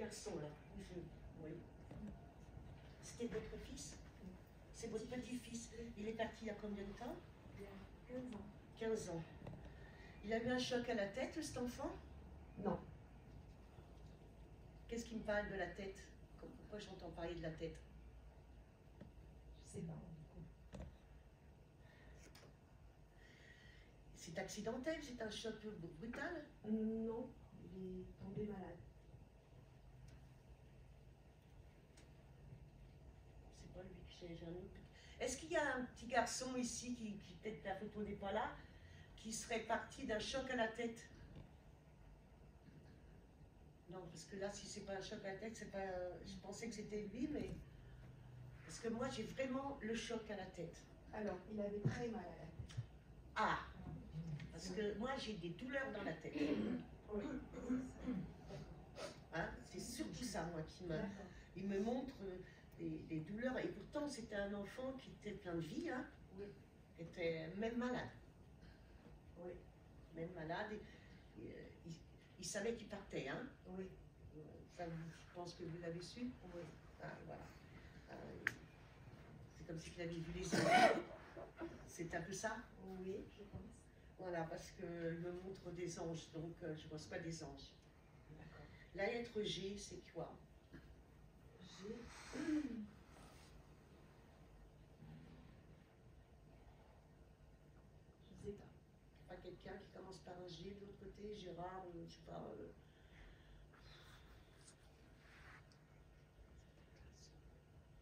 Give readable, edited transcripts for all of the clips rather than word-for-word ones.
garçon là. Oui. C'était votre fils? C'est votre petit-fils. Il est parti il y a combien de temps? Il y a 15 ans. 15 ans. Il a eu un choc à la tête, cet enfant? Non. Qu'est-ce qui me parle de la tête? Pourquoi j'entends parler de la tête? Je sais pas. C'est accidentel, c'est un choc brutal? Non, il est tombé malade. C'est pas lui que j'ai un autre. Est-ce qu'il y a un petit garçon ici qui peut-être la photo n'est pas là, qui serait parti d'un choc à la tête? Non, parce que là, si c'est pas un choc à la tête, c'est pas. Je pensais que c'était lui, mais parce que moi, j'ai vraiment le choc à la tête. Alors, il avait très mal à la tête. Ah, parce que moi, j'ai des douleurs dans la tête. Oui. Hein, c'est surtout ça, moi, il me montre des douleurs. Et pourtant, c'était un enfant qui était plein de vie, hein, Oui. Qui était même malade. Oui. Même malade. Il savait qu'il partait, hein. Oui. Ça, je pense que vous l'avez su. Oui. Ah, voilà. C'est comme si vous aviez vu les anges. C'est un peu ça? Oui, je pense. Voilà, parce qu'il me montre des anges, donc je ne vois pas des anges. D'accord. La lettre G, c'est quoi? G. Je sais pas. Pas quelqu'un qui commence par un G de l'autre côté, Gérard, je sais pas.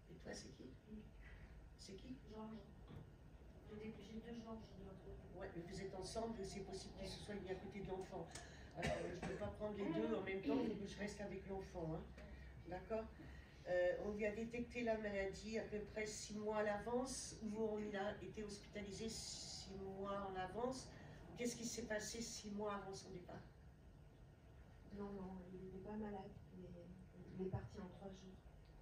Et toi, c'est qui? C'est qui? Georges. J'ai deux Georges de l'autre côté. Ouais, mais vous êtes ensemble, c'est possible que ce soit mis à côté de l'enfant. Je ne peux pas prendre les deux en même temps, il faut que je reste avec l'enfant. Hein. D'accord? On lui a détecté la maladie à peu près 6 mois à l'avance, ou on a été hospitalisé 6 mois en avance. Qu'est-ce qui s'est passé 6 mois avant son départ? Non, il n'était pas malade, mais il est parti en 3 jours.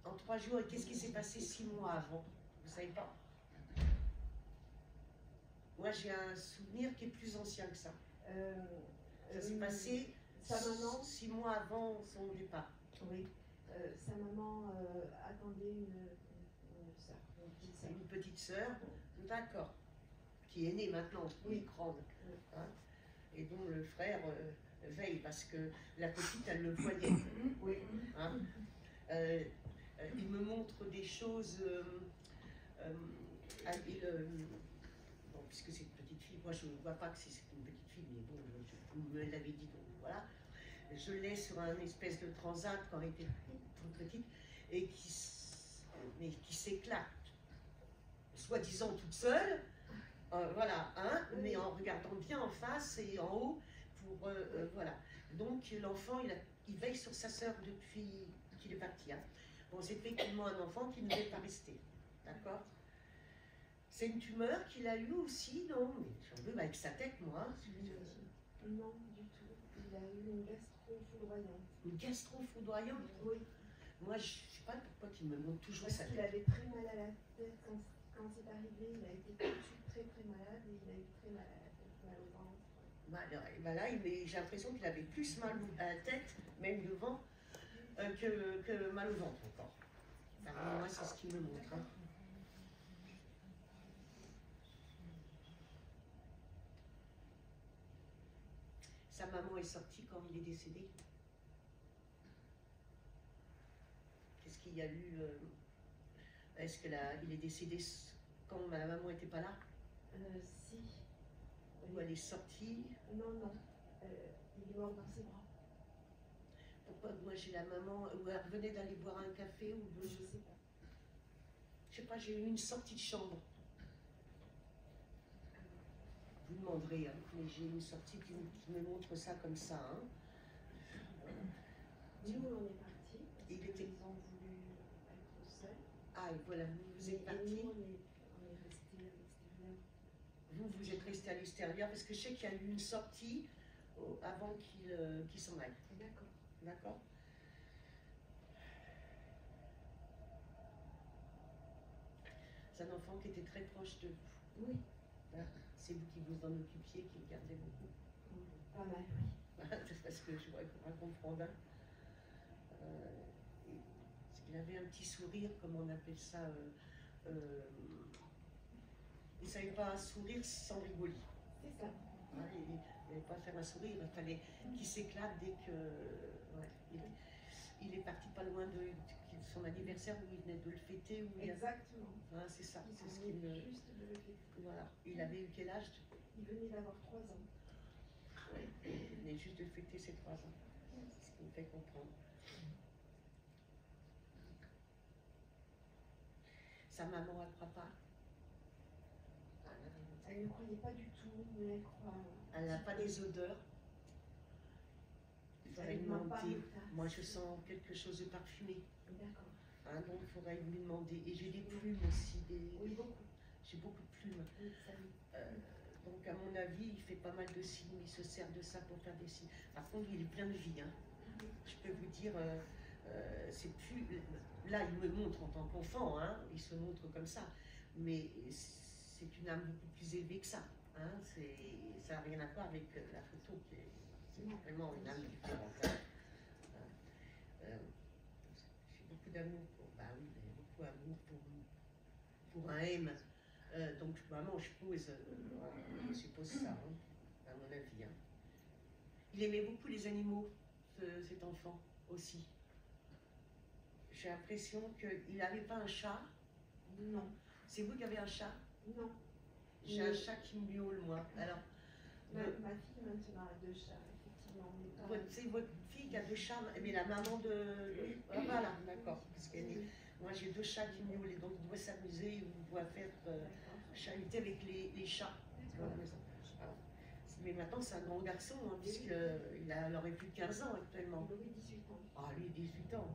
En 3 jours, et qu'est-ce qui s'est passé 6 mois avant? Vous ne savez pas? Moi, j'ai un souvenir qui est plus ancien que ça. Ça s'est passé sa maman, 6 mois avant son départ. Oui. Sa maman attendait une sœur, Une petite sœur, d'accord, qui est née maintenant, oui, grande. Hein, et dont le frère veille, parce que la petite, elle le voyait. Oui. Hein, il me montre des choses. Bon, puisque c'est une petite fille, moi je ne vois pas que c'est une petite fille, mais bon, vous me l'avez dit, donc voilà. Je l'ai sur un espèce de transat quand elle était toute petite, et qui s'éclate, soi-disant toute seule, voilà, hein, mais en regardant bien en face et en haut, pour, voilà. Donc l'enfant, il veille sur sa sœur depuis qu'il est parti. Hein. Bon, c'est effectivement un enfant qui ne devait pas rester, d'accord? C'est une tumeur qu'il a eue aussi, non? Mais j'en veux avec sa tête, moi. Non, du tout. Il a eu une gastro foudroyante. Une gastro foudroyante? Oui. Moi, je ne sais pas pourquoi il me montre toujours sa tête. Parce qu'il avait très mal à la tête quand c'est arrivé. Il a été tout de suite très malade et il a eu très mal à la tête, mal au ventre. Bah là, j'ai l'impression qu'il avait plus mal à la tête, même devant, que mal au ventre encore. Enfin, moi, c'est ce qu'il me montre. Hein. Sa maman est sortie quand il est décédé. Qu'est-ce qu'il y a eu? Est-ce qu'il est décédé quand ma maman n'était pas là? Si. Ou elle est sortie? Non. Il est mort dans ses bras. Pourquoi moi j'ai la maman, ou elle revenait d'aller boire un café ou Je sais pas. Je sais pas, j'ai eu une sortie de chambre. Vous demanderez, hein, mais j'ai une sortie qui me montre ça comme ça. Hein. Nous, on est partis. Ils ont voulu être seuls. Ah, et voilà, vous êtes partis. Nous, on est restés à l'extérieur. Vous êtes restés à l'extérieur parce que je sais qu'il y a eu une sortie avant qu'il s'en aille. D'accord. D'accord. C'est un enfant qui était très proche de vous. Oui. C'est vous qui vous en occupiez, qui le gardez beaucoup. Pas mal, oui. C'est parce que je pourrais pas comprendre. Hein. avait un petit sourire, comme on appelle ça. Il ne savait pas sourire sans rigoler. C'est ça. Hein, il n'allait pas faire un sourire, il fallait qu'il s'éclate dès que. Ouais, il est parti pas loin de son anniversaire où il venait de le fêter. Où Exactement. Hein, c'est ça, c'est ce qu'il qu'il me. Juste de le fêter. Voilà. Il avait eu quel âge? Il venait d'avoir 3 ans. Ouais, il venait juste de fêter ses 3 ans. C'est ce qui me fait comprendre. Sa maman, elle ne croit pas. Elle ne croyait pas du tout, mais elle croit. Elle n'a pas des odeurs. Il faudrait lui demander. Moi, je sens quelque chose de parfumé. D'accord. Hein, donc, il faudrait lui demander. Et j'ai des plumes aussi. Oui, beaucoup. J'ai beaucoup de plumes. Oui, ça oui. Donc, à mon avis, il fait pas mal de signes. Il se sert de ça pour faire des signes. Par contre, il est plein de vie. Hein. Je peux vous dire, c'est plus. Là, il me montre en tant qu'enfant. Hein, il se montre comme ça. Mais c'est une âme beaucoup plus élevée que ça. Hein, ça n'a rien à voir avec la photo, qui est vraiment une âme différente. Hein. J'ai beaucoup d'amour pour. Bah oui, beaucoup d'amour pour un M. Donc, vraiment, je suppose ça, hein, à mon avis. Hein. Il aimait beaucoup les animaux, cet enfant aussi. J'ai l'impression qu'il n'avait pas un chat. Non. C'est vous qui avez un chat? Non. J'ai un chat qui miaule, moi. Alors, ma fille maintenant a 2 chats, effectivement. C'est votre fille qui a 2 chats, mais la maman de. Ah, voilà, d'accord. Moi, j'ai 2 chats qui miaulent, et donc il doit s'amuser, il doit faire chahuter avec les chats. Mais maintenant, c'est un grand garçon, hein, puisqu'il aurait plus de 15 ans actuellement. Il aurait 18 ans. Ah, lui, 18 ans.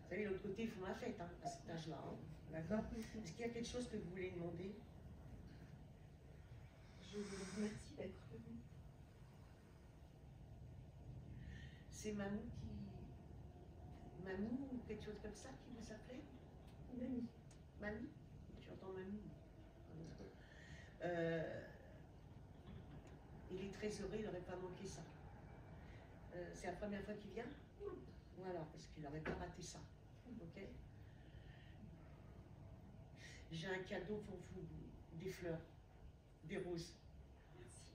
Vous savez, de l'autre côté, ils font la fête hein, à cet âge-là. Hein. D'accord? Est-ce qu'il y a quelque chose que vous voulez demander? Je vous remercie d'être venu. C'est Mamou Mamou ou quelque chose comme ça qui vous appelait? Mamie. Mamie? J'entends Mamie. Il est très heureux, il n'aurait pas manqué ça. C'est la première fois qu'il vient? Voilà, parce qu'il n'aurait pas raté ça. Ok? J'ai un cadeau pour vous, des fleurs, des roses. Merci.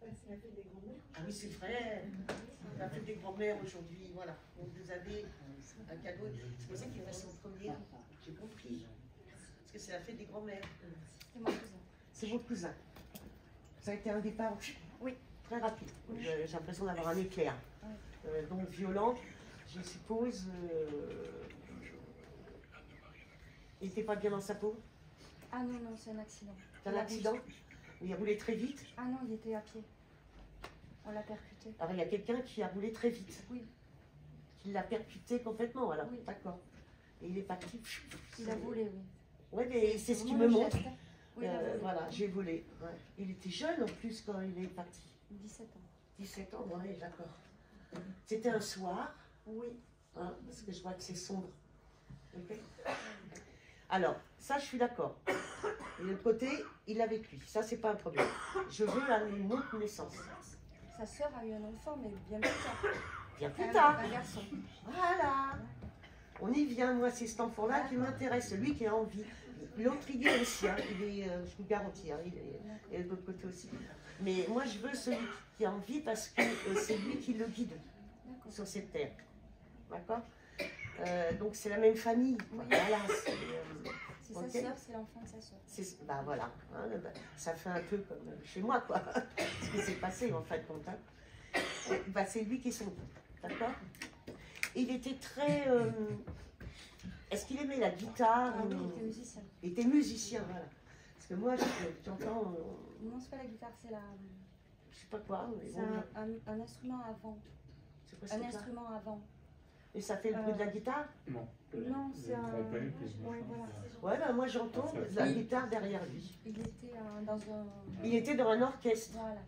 C'est la fête des grands-mères. Ah oui, c'est vrai. La fête des grands-mères aujourd'hui, voilà. Donc vous avez un cadeau. C'est pour ça qu'il passe en première. J'ai compris. Parce que c'est la fête des grands-mères. C'est mon cousin. C'est votre cousin. Ça a été un départ, oui, très rapide. J'ai l'impression d'avoir un éclair. Oui. Donc violent, je suppose. Il n'était pas bien dans sa peau? Ah non, non, c'est un accident. C'est un accident? Il a roulé très vite? Ah non, il était à pied. On l'a percuté. Alors il y a quelqu'un qui a roulé très vite. Oui. Qui l'a percuté complètement, alors. Oui. D'accord. Et il est parti. Il a volé, oui. Oui, mais c'est ce qu'il vraiment me le montre. geste. Oui, il a volé. Voilà, j'ai volé. Ouais. Il était jeune en plus quand il est parti. 17 ans. 17 ans, oui, d'accord. C'était un soir, Oui. hein, parce que je vois que c'est sombre. Okay. Alors, ça, je suis d'accord. Et de l'autre côté, il est avec lui. Ça, c'est pas un problème. Je veux une autre naissance. Sa sœur a eu un enfant, mais bien plus tard. Bien plus tard. Un garçon. Voilà. On y vient, moi, c'est cet enfant-là qui m'intéresse, celui qui a envie. L'autre, il est aussi, hein, je vous garantis, hein, il est de l'autre côté aussi. Mais moi, je veux celui qui a envie parce que c'est lui qui le guide sur cette terre. D'accord? Donc, c'est la même famille. Oui. Voilà, c'est sa sœur, c'est l'enfant de sa sœur. Bah voilà, hein, bah, ça fait un peu comme chez moi, quoi. Ce qui s'est passé, en fin de compte. Hein. Bah, c'est lui qui est son guide. D'accord? Il était très... Est-ce qu'il aimait la guitare? Ah oui, il était musicien. Il était musicien, voilà. Parce que moi, j'entends... Non, c'est pas la guitare, c'est la... Je sais pas quoi. C'est un instrument à vent. C'est quoi Un instrument à vent. Et ça fait le bruit de la guitare? Non. Non, c'est un... Oui, voilà. Ouais, bah, moi j'entends la guitare derrière lui. Il était dans un... Il était dans un orchestre. Voilà.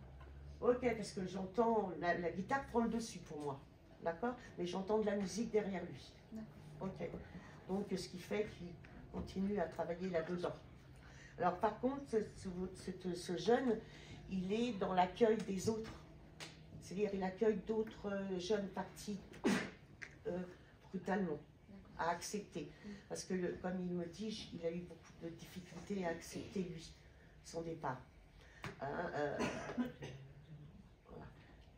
Ok, parce que j'entends... La guitare prend le dessus pour moi. D'accord? Mais j'entends de la musique derrière lui. Ok. Donc, ce qui fait qu'il continue à travailler là-dedans. Alors, par contre, ce jeune, il est dans l'accueil des autres. C'est-à-dire, il accueille d'autres jeunes partis brutalement. à accepter. Parce que, comme il me dit, il a eu beaucoup de difficultés à accepter, lui, son départ. Hein, voilà.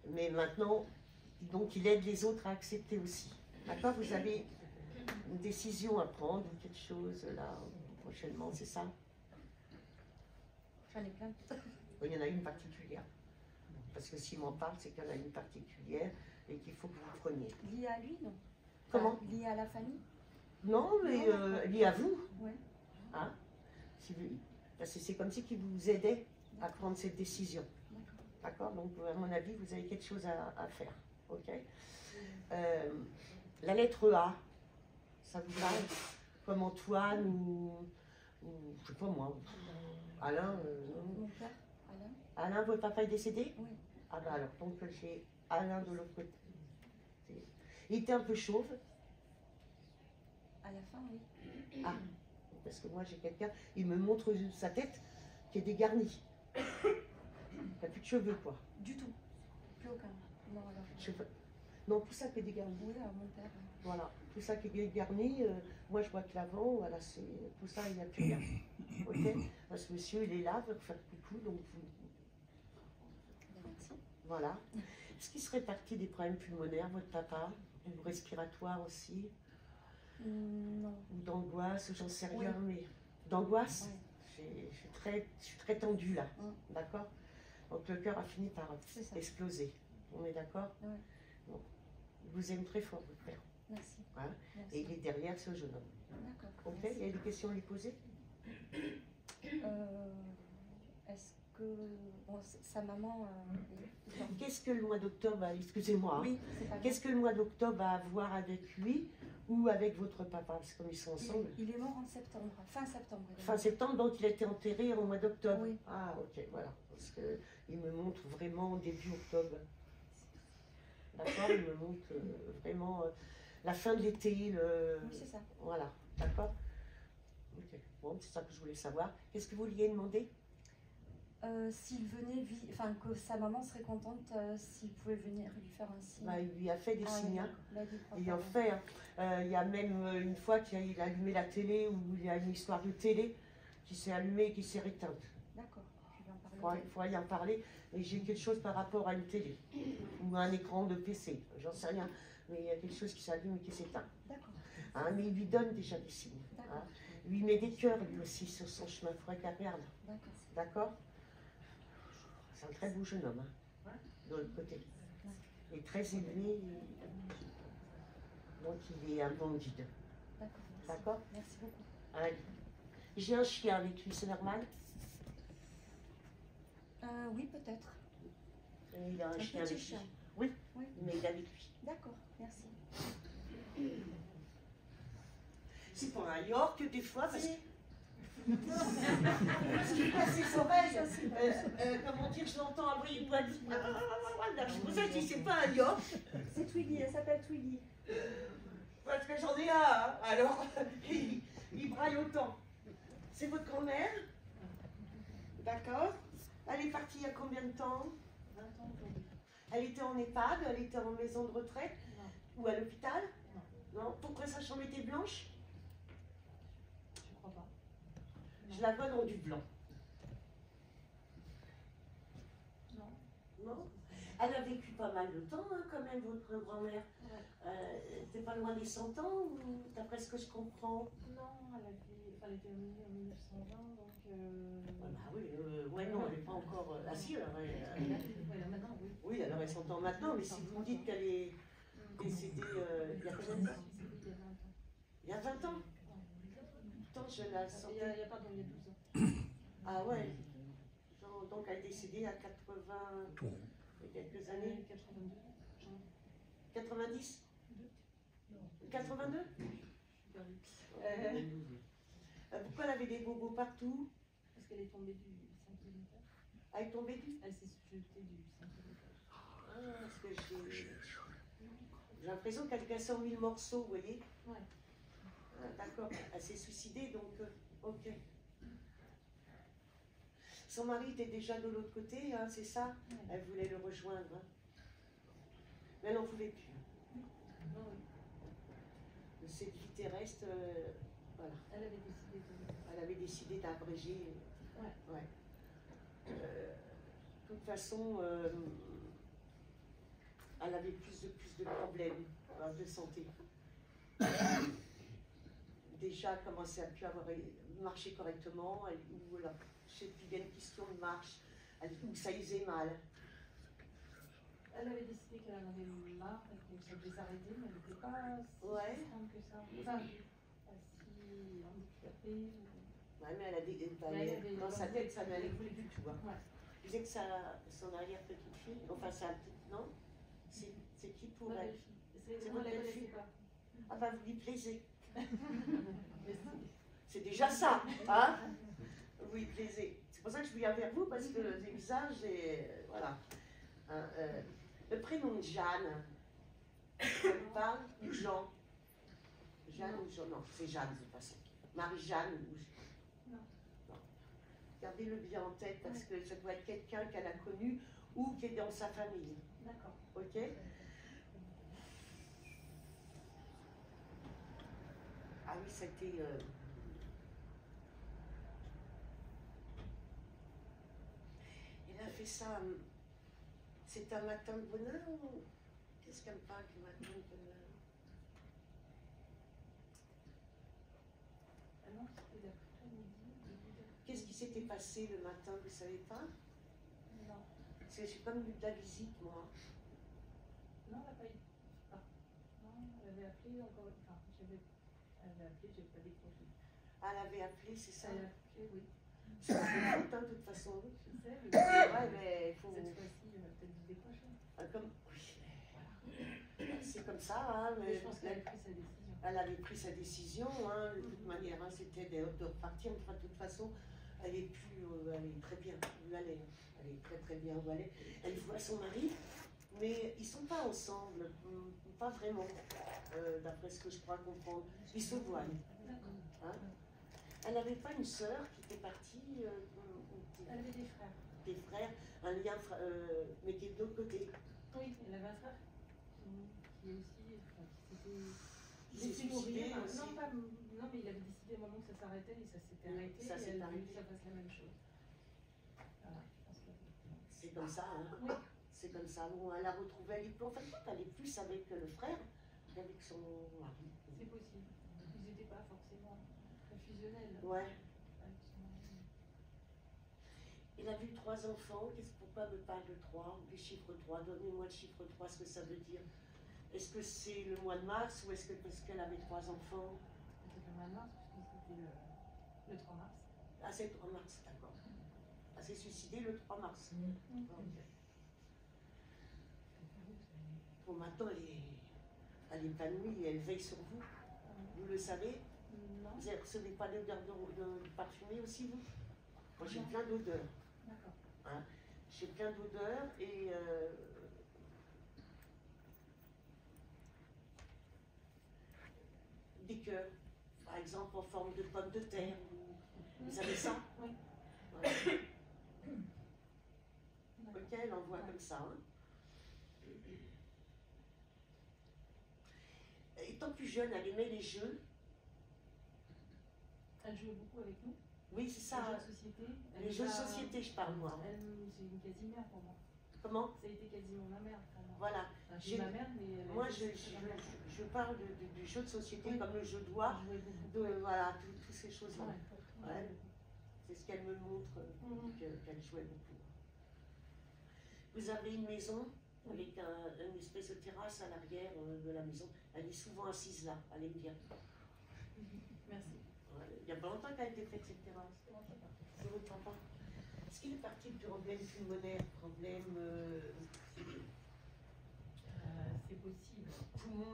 Mais maintenant, donc, il aide les autres à accepter aussi. D'accord? Vous avez une décision à prendre ou quelque chose, là, prochainement, c'est ça? J'en ai plein. Il y en a une particulière. Parce que s'il m'en parle, c'est qu'il y en a une particulière et qu'il faut que vous preniez. Lié à lui, non? Comment? Enfin, lié à la famille? Non, mais lié à vous. Ouais. Hein? Parce que c'est comme si qu'il vous aidait à prendre cette décision. D'accord? Donc, à mon avis, vous avez quelque chose à faire. Ok? La lettre A, ça vous parle? Comme Antoine ou je sais pas moi, Alain. Mon père, Alain. Alain, votre papa est décédé? Oui. Ah ben alors, donc j'ai Alain de l'autre côté. Il était un peu chauve. À la fin, oui. Ah, parce que moi j'ai quelqu'un, il me montre sa tête qui est dégarnie. Il n'a plus de cheveux, quoi. Du tout. Plus aucun. Non, alors. Cheveux. Non, tout ça qui est dégarni. Oui, mon père. Voilà, tout ça qui est dégarni. Moi je vois que l'avant, voilà, c'est tout ça, il n'y a plus rien. Ok? Parce que monsieur, il est là, veut faire coucou, donc vous. Merci. Voilà. Est-ce qu'il serait parti des problèmes pulmonaires, votre papa? Ou respiratoires aussi? Non. Ou d'angoisse, j'en sais rien, Oui. mais d'angoisse, Oui. je suis très tendue là, d'accord? Donc le cœur a fini par exploser. On est d'accord? Oui. Bon. Il vous aime très fort, votre père. Merci. Hein? Merci. Et il est derrière ce jeune homme. D'accord. Ok? Il y a des questions à lui poser? Est-ce que bon, sa maman... Qu'est-ce que le mois d'octobre, excusez-moi, oui, c'est pas qu'est-ce que le mois d'octobre a à voir avec lui ou avec votre papa? Parce que comme ils sont ensemble. Il est mort en septembre, fin septembre. Fin septembre, donc il a été enterré au mois d'octobre. Oui. Ah, ok, voilà. Parce qu'il me montre vraiment début octobre. D'accord? Il me montre vraiment la fin de l'été. Oui, c'est ça. Voilà, d'accord? Ok, bon, c'est ça que je voulais savoir. Qu'est-ce que vous vouliez demander? S'il venait, enfin que sa maman serait contente s'il pouvait venir lui faire un signe. Bah, il lui a fait des signes. Oui, il en fait. Il y a même une fois qu'il a allumé la télé où il y a une histoire de télé qui s'est allumée et qui s'est éteinte. D'accord, je vais en parler. Il faudra y en parler. Et j'ai quelque chose par rapport à une télé ou à un écran de PC. J'en sais rien. Mais il y a quelque chose qui s'allume et qui s'éteint. D'accord. Hein, mais il lui donne déjà des signes. Hein. Lui met des cœurs lui aussi sur son chemin. Il faudrait qu'elle regarde. D'accord? C'est un très beau jeune homme, hein, de l'autre côté. Il est très élevé, donc il est un bon guide. D'accord? Merci beaucoup. Allez. J'ai un chien avec lui, c'est normal? Oui, peut-être. Il a un chien avec lui. Oui, mais il est avec lui. D'accord, merci. C'est pour un York, des fois, parce que... Parce qu'il passe ses oreilles, comment dire, je l'entends envoyer une voix de... Je vous ai dit, c'est pas un York. C'est Twiggy, elle s'appelle Twiggy. Parce que j'en ai un, hein. Alors il braille autant. C'est votre grand-mère? D'accord. Elle est partie il y a combien de temps? 20 ans aujourd'hui. Elle était en EHPAD, elle était en maison de retraite? Non. Ou à l'hôpital? Non. Non. Pourquoi sa chambre était blanche? Je crois pas. Je la vois dans du blanc. Non. Non. Elle a vécu pas mal de temps, hein, quand même, votre grand-mère. T'es pas loin des 100 ans, ou d'après ce que je comprends? Non, elle était née en 1920, donc... Ah bah oui, non, elle n'est pas encore... Ah si, alors maintenant, oui. Oui, elle aurait 100 ans maintenant, mais si vous me dites qu'elle est décédée il y a combien de temps? Il y a 20 ans. Pourtant, je la sentais... Il y a 12 ans. Ah ouais. Donc elle est décédée à 80... il y a quelques années. 82. 90? 82? Pourquoi elle avait des bobos partout? Parce qu'elle est tombée du 5e étage. Elle est tombée du? Elle s'est jetée du 5e étage. Ah, parce que j'ai l'impression qu'elle cassait en 1000 morceaux, vous voyez? Ouais. Ah, d'accord, elle s'est suicidée, donc ok. Son mari était déjà de l'autre côté, hein, c'est ça? Ouais. Elle voulait le rejoindre. Hein. Mais elle n'en pouvait plus. cette vie terrestre, voilà. Elle avait décidé de... Elle avait décidé d'abréger. Ouais. Ouais. De toute façon, elle avait plus de problèmes de santé. Déjà, elle commençait à plus marcher correctement, ou alors, je sais plus, il y a une question de marche, où ça usait mal. Elle avait décidé qu'elle en avait marre et que ça devait s'arrêter, mais elle n'était pas si Ouais. souffrante que ça. Enfin, pas si handicapée. Ouais, mais elle avait, dans sa tête, ça n'allait plus du tout. Hein. Ouais. Vous disiez que son arrière-petite-fille, enfin sa petite, non? C'est qui pour elle? C'est votre belle-fille. Ah bah vous lui plaisez. C'est déjà ça, hein? Vous lui plaisez. C'est pour ça que je viens vers vous, parce que les visages, et voilà. Le prénom de Jeanne, ça vous parle? Ou Jean? Jeanne ou Jean? Non, c'est Jeanne de toute façon. Marie-Jeanne ou... Non. Gardez-le bien en tête, parce que ça doit être quelqu'un qu'elle a connu ou qui est dans sa famille. D'accord. Ok? Ah oui, c'était... Elle a fait ça... C'est un matin de bonheur ou... Qu'est-ce qu'elle me parle du matin de bonheur? Ah non, c'était d'après-midi. Qu'est-ce qui s'était passé le matin, vous ne savez pas? Non. Parce que j'ai comme eu de la visite, moi. Non, elle n'a pas eu. Ah. Non, elle avait appelé encore. Enfin, elle avait appelé, je n'avais pas décroché. Elle avait appelé, c'est ça? Elle a appelé, oui. C'est une faute, hein, de toute façon. Je sais, mais Ouais, mais il faut... cette fois-ci, elle va peut-être vous décrocher. Comme... Oui, c'est comme ça, hein, mais Je pense qu'elle a pris sa décision. Elle avait pris sa décision, hein, de toute manière, hein, c'était de repartir. Enfin, de toute façon, elle est très bien où elle est. Elle est très bien où elle est. Elle voit son mari, mais ils ne sont pas ensemble, pas vraiment, d'après ce que je crois comprendre. Ils se voient. Hein. Elle n'avait pas une sœur qui était partie, Elle avait des frères. des frères, un lien, mais qui est de l'autre côté. Oui, elle avait un frère qui est aussi, Qui s'est suicidé aussi. Non, mais il avait décidé à un moment que ça s'arrêtait et ça s'était arrêté. Ça s'est et elle arrêté. voulait que ça fasse la même chose. Voilà, je pense que... C'est comme ça, hein. Oui. C'est comme ça. Bon, elle a retrouvé, en fait, elle est plus avec le frère qu'avec son mari. C'est possible. Ils n'étaient pas forcément très fusionnels. Ouais. Avec son mari. Il a vu 3 enfants. Pourquoi me parle de 3? Les chiffres 3. Donnez-moi le chiffre 3, ce que ça veut dire. Est-ce que c'est le mois de mars ou est-ce que parce qu'elle avait 3 enfants? Peut-être le mois de mars, puisque c'était le 3 mars. Ah, c'est le 3 mars, d'accord. Elle s'est suicidée le 3 mars. Ok. Bon, maintenant, elle est épanouie et elle veille sur vous. Vous le savez? Non. Vous ne recevez pas d'odeur de parfumée aussi, vous? Moi, j'ai plein d'odeurs. D'accord. Hein. J'ai plein d'odeurs et... des cœurs, par exemple en forme de pommes de terre. Vous avez ça? Oui. Ouais. Ok, elle envoie comme ça. Hein. Étant plus jeune, elle aimait les jeux. Elle jouait beaucoup avec nous. Oui, c'est ça. Les jeux de société. Les jeux de société, je parle moi. C'est une quasi-mère pour moi. Comment? Ça a été quasiment ma mère pour moi. Voilà. Enfin, j'ai ma mère, mais... Moi, je parle du jeu de société, oui, comme le jeu d'oie, voilà, toutes ces choses-là. Ouais. Ouais. C'est ce qu'elle me montre, qu'elle jouait beaucoup. Vous avez une maison avec une espèce de terrasse à l'arrière de la maison. Elle est souvent assise là, elle aime bien. Merci. Ouais. Il y a pas longtemps qu'elle a été faite cette terrasse. C'est votre papa. Est-ce qu'il est parti de problème pulmonaire, problème c'est possible. Poumon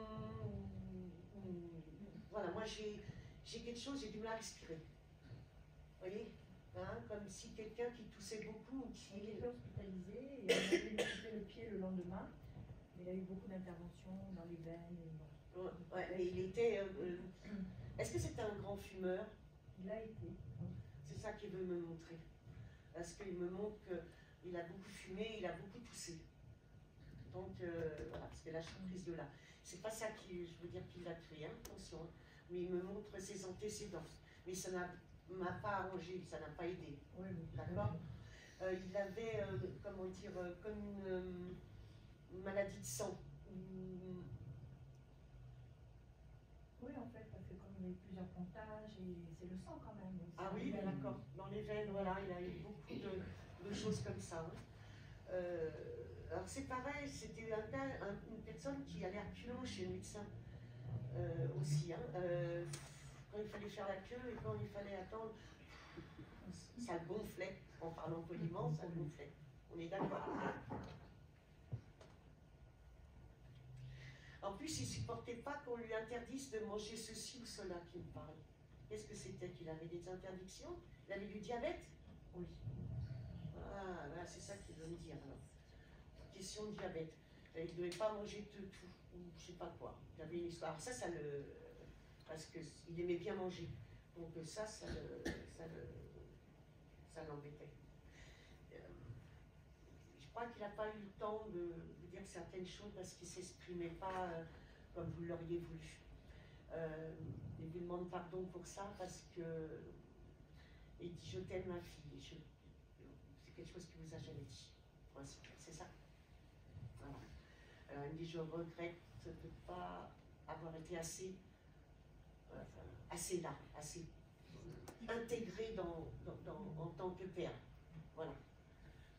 voilà, moi j'ai quelque chose, j'ai du mal à respirer. Vous voyez, hein, comme si quelqu'un qui toussait beaucoup ou qui... Il était hospitalisé et on avait coupé le pied le lendemain. Il a eu beaucoup d'interventions dans les veines. Et bon. Ouais, mais il était... Est-ce que c'était un grand fumeur? Il a été. C'est ça qu'il veut me montrer. Parce qu'il me montre qu'il a beaucoup fumé, il a beaucoup toussé. Donc, voilà, parce que là, je suis prise de là. C'est pas ça qui, je veux dire, qui l'a tué, hein, attention. Hein. Mais il me montre ses antécédents. Mais ça m'a pas arrangé, ça n'a pas aidé. Oui, oui. D'accord. Il avait, comment dire, comme une maladie de sang. Oui, en fait, parce que comme il y a eu plusieurs pontages, et c'est le sang quand même. Ah oui, d'accord. Dans les veines, voilà, il a eu beaucoup de choses comme ça. Hein. Alors c'est pareil, c'était une personne qui allait reculant chez le médecin aussi. Hein. Quand il fallait faire la queue et quand il fallait attendre, ça gonflait. En parlant poliment, ça gonflait. On est d'accord. En plus, il ne supportait pas qu'on lui interdise de manger ceci ou cela qu'il me parlait. Qu'est-ce que c'était? Qu'il avait des interdictions? Il avait du diabète? Oui. Ah, voilà, c'est ça qu'il veut me dire alors. Question de diabète. Il ne devait pas manger de tout, ou je ne sais pas quoi. Il avait une histoire. Ça le. Parce qu'il aimait bien manger. Donc ça l'embêtait. Je crois qu'il n'a pas eu le temps de dire certaines choses parce qu'il ne s'exprimait pas comme vous l'auriez voulu. Il vous demande pardon pour ça parce que il dit je t'aime ma fille. C'est quelque chose qu'il vous a jamais dit. C'est ça. Voilà. Alors il me dit je regrette de ne pas avoir été assez là, assez intégré en tant que père. Voilà.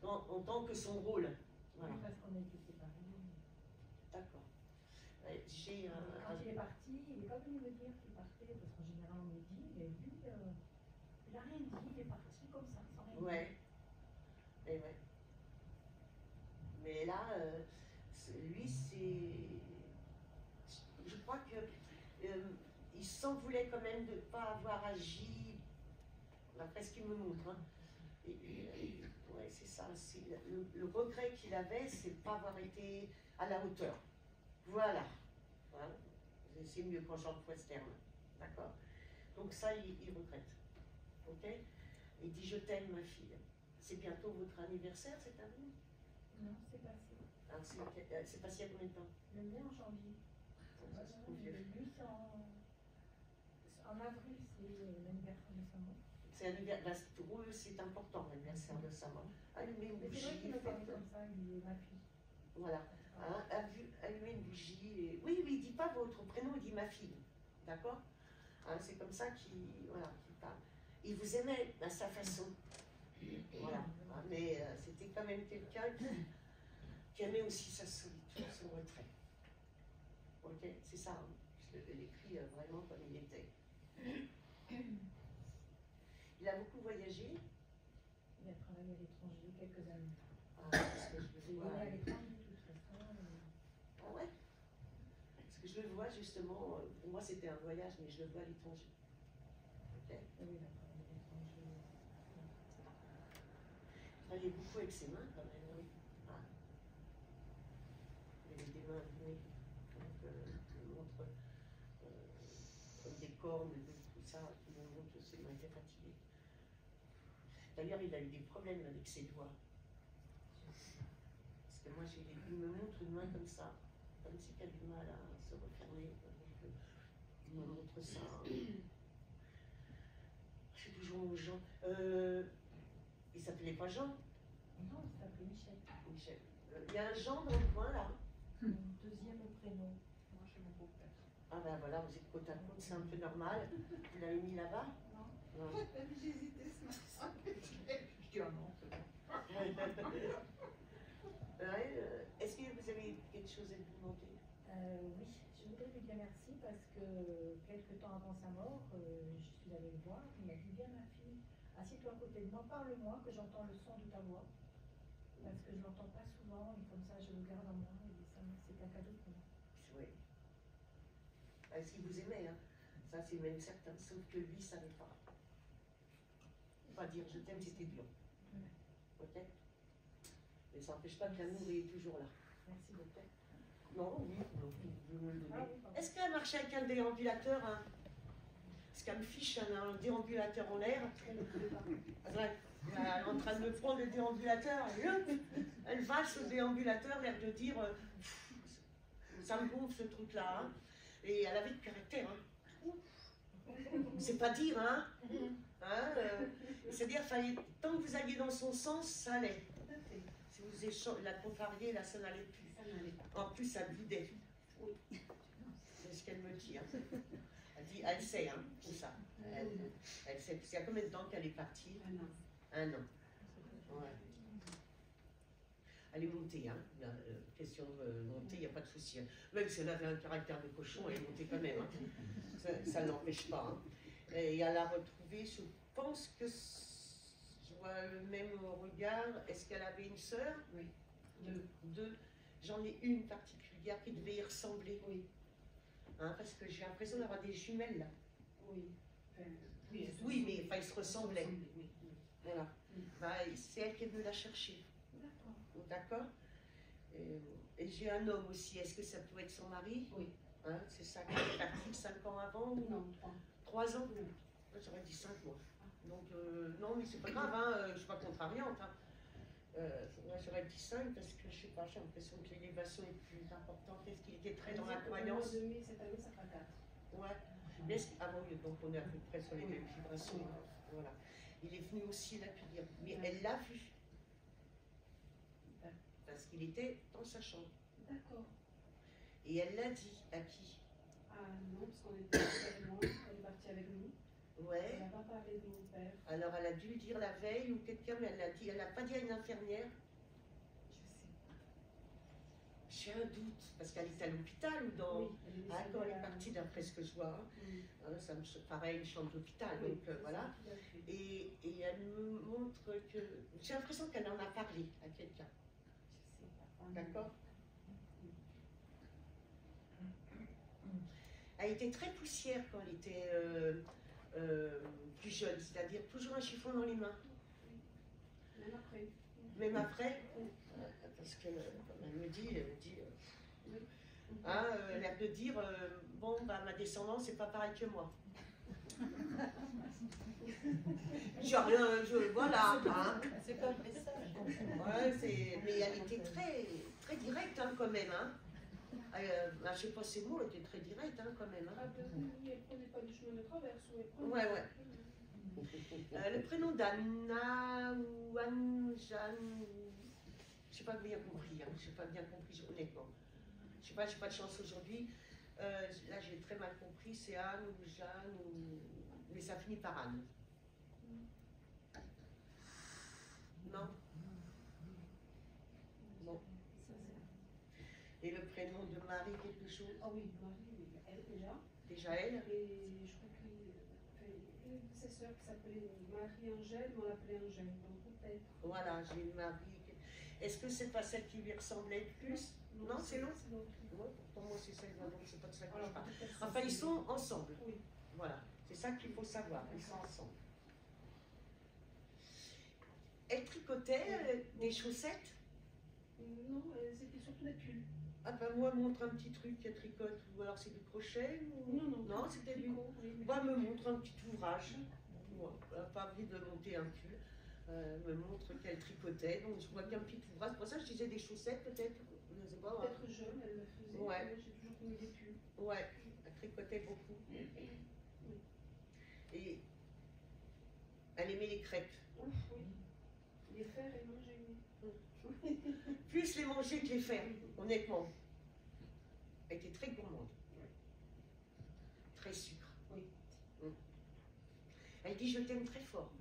En tant que son rôle. Voilà. Oui, parce qu'on a été séparés. D'accord. Quand il est parti, il n'est pas venu me dire qu'il partait, parce qu'en général on me dit, mais lui, il n'a rien dit, il est parti comme ça, sans rien dire. Ouais. Et ouais. Mais là, lui, c'est. Je crois que il s'en voulait quand même de ne pas avoir agi. Après ce qu'il me montre. Hein. Ouais, c'est ça. Le regret qu'il avait, c'est de ne pas avoir été à la hauteur. Voilà. Voilà. C'est mieux quand j'emploie ce terme. D'accord. Donc ça, il regrette. Ok. Il dit je t'aime ma fille. C'est bientôt votre anniversaire cette année? Non, c'est passé. C'est passé il y a combien de temps? Le mai en janvier. Lui, c'est en avril, c'est l'anniversaire de sa mort. Pour eux, c'est important l'anniversaire de sa mort. Allumer une bougie. C'est vrai qu'il me parlait comme ça, il est ma fille. Voilà. Hein, allumer une bougie. Et... Oui, il ne dit pas votre prénom, il dit ma fille. D'accord. Hein, c'est comme ça qu'il parle. Il vous aimait à sa façon. Voilà. Hein, mais c'était quand même quelqu'un qui aimait aussi sa solitude, son retrait. Ok, c'est ça. Hein. Je l'ai écrit vraiment comme il était. Il a beaucoup voyagé. Il a travaillé à l'étranger quelques années. Ah, parce que je le vois. Il est à l'étranger de toute façon. Ah ouais. Parce que je le vois justement, pour moi c'était un voyage, mais je le vois à l'étranger. Ok. Oui, il a travaillé à l'étranger. Il travaillait beaucoup avec ses mains quand même, oui. Ah. Il avait des mains, oui. Donc, il montre comme des cornes, tout ça, qui me montre que ses mains étaient fatiguées. D'ailleurs, il a eu des problèmes avec ses doigts. Parce que moi, il me montre une main comme ça, comme si elle a du mal à se refermer. Donc, il me montre ça. C'est toujours mon Jean. Il s'appelait pas Jean? Non, il s'appelait Michel. Michel. Il y a un Jean dans le coin là. Mon deuxième prénom. Moi, j'ai mon beau-père. Ah ben voilà, vous êtes côte à côte, c'est un peu normal. Vous l'avez mis là-bas? Non. J'ai hésité ce matin. Je dis, ah non, c'est bon. Est-ce que vous avez quelque chose à lui demander? Oui, je voudrais lui dire merci parce que quelques temps avant sa mort, je suis allée le voir. Il m'a dit, viens ma fille, assieds-toi à côté de moi, parle-moi, que j'entends le son de ta voix. Parce que je ne l'entends pas souvent et comme ça je le garde en moi et ça, c'est un cadeau pour moi. Oui. Parce qu'il vous aimait, hein. Ça c'est même certain, sauf que lui, ça savait pas. Pas dire je t'aime, c'était dur. Ok. Mais ça n'empêche pas que l'amour est toujours là. Merci beaucoup. Non, oui, vous me le donnez. Ah oui, Est-ce qu'elle a marché avec un déambulateur, hein? Parce qu'elle me fiche un déambulateur en l'air. Elle est en train de me prendre le déambulateur. Et hop, elle va sur le déambulateur, l'air de dire Ça me gonfle ce truc-là. Hein. Et elle avait du caractère. Hein. C'est pas dire, hein, c'est-à-dire, tant que vous alliez dans son sens, ça allait. Si vous la contrariez, là, ça n'allait plus. En plus, ça boudait. C'est ce qu'elle me dit. Hein. Elle dit, elle sait, hein, tout ça. Elle sait. Il y a combien de temps qu'elle est partie? 1 an. Ouais. Elle est montée, hein. Question de monter, il n'y a pas de souci. Hein. Même si elle avait un caractère de cochon, elle est montée quand même. Hein. Ça ne l'empêche pas. Hein. Et elle a retrouvé, je pense que je vois le même regard. Est-ce qu'elle avait une sœur? Oui. 2. J'en ai une particulière qui devait y ressembler. Oui. Hein, parce que j'ai l'impression d'avoir des jumelles là. Oui. Oui, mais enfin, ils se ressemblaient. Oui. Voilà. Bah, c'est elle qui est venue la chercher. D'accord. Et j'ai un homme aussi. Est-ce que ça peut être son mari? Oui. Hein, c'est ça qui est parti 5 ans avant ou... Non, 3. 3 ans? Oui. J'aurais dit 5 mois. Donc, non, mais c'est pas grave, hein, je ne suis pas contrariante. Hein. Moi, j'aurais dit 5 parce que je sais pas, j'ai l'impression que l'élévation est plus importante. Est-ce qu'il était très dans la croyance? Cette année, ça fera 4. Ouais. Mais ah bon, donc on est à peu près sur les mêmes vibrations. Hein. Voilà. Il est venu aussi l'accueillir. Mais elle l'a vu. Parce qu'il était dans sa chambre. D'accord. Et elle l'a dit à qui? Ah non, parce qu'on était avec moi, elle est partie avec nous. Ouais. Elle n'a pas parlé de mon père. Alors elle a dû le dire la veille ou quelqu'un, mais elle n'a pas dit à une infirmière. Je sais pas. J'ai un doute, parce qu'elle est à l'hôpital ou dans... Oui, quand elle est partie d'après ce que je vois, ça me paraît une chambre d'hôpital, oui, donc voilà. Et elle me montre que... J'ai l'impression qu'elle en a parlé à quelqu'un. Je sais pas. D'accord. Elle était très poussière quand elle était plus jeune, c'est-à-dire toujours un chiffon dans les mains. Même après. Même après, parce que comme elle me dit l'air de dire, bon, bah, ma descendance, c'est pas pareil que moi. J'ai rien, voilà. Hein. C'est pas le message. Ouais, mais elle était très, très directe hein, quand même. Hein. Je ne sais pas ces mots, elle était très directe hein, quand même. Hein. Elle ne prenait pas du chemin de traverse. Ouais. Le prénom d'Anna ou Anne-Jeanne, je n'ai pas bien compris, hein, je n'ai pas bien compris honnêtement. Je sais pas, j'ai pas de chance aujourd'hui. Là j'ai très mal compris, c'est Anne ou Jeanne, mais ça finit par Anne. Non? Non. Et le prénom de Marie quelque chose? Ah oui, Marie, elle déjà. Déjà elle? Et je crois qu'il y a une de ses sœurs qui s'appelait Marie-Angèle, mais on l'appelait Angèle, donc peut-être. Voilà, j'ai une Marie. Est-ce que c'est pas celle qui lui ressemblait le plus? Non, c'est l'autre. Ouais, pourtant moi c'est celle-là, donc c'est pas de ça que je parle. Enfin, ils sont ensemble. Oui. Voilà, c'est ça qu'il faut savoir, ils sont ensemble. Elle tricotait des chaussettes? Non, c'était surtout des pulls. Ah ben moi, montre un petit truc qu'elle tricote, ou alors c'est du crochet ou... Non, c'était du... oui. Moi, me montre un petit ouvrage. Moi, pas envie de monter un pull. Me montre qu'elle tricotait, donc je vois qu'un petit ouvrage. C'est pour ça que je disais des chaussettes peut-être. Je sais pas. Peut-être jeune, elle le faisait. Ouais. J'ai toujours connu des pulls. Ouais, elle tricotait beaucoup. Et elle aimait les crêpes. Oui. Les faire et manger. Plus les manger que les faire, honnêtement. Elle était très gourmande. Très sucre. Oui. Elle dit je t'aime très fort.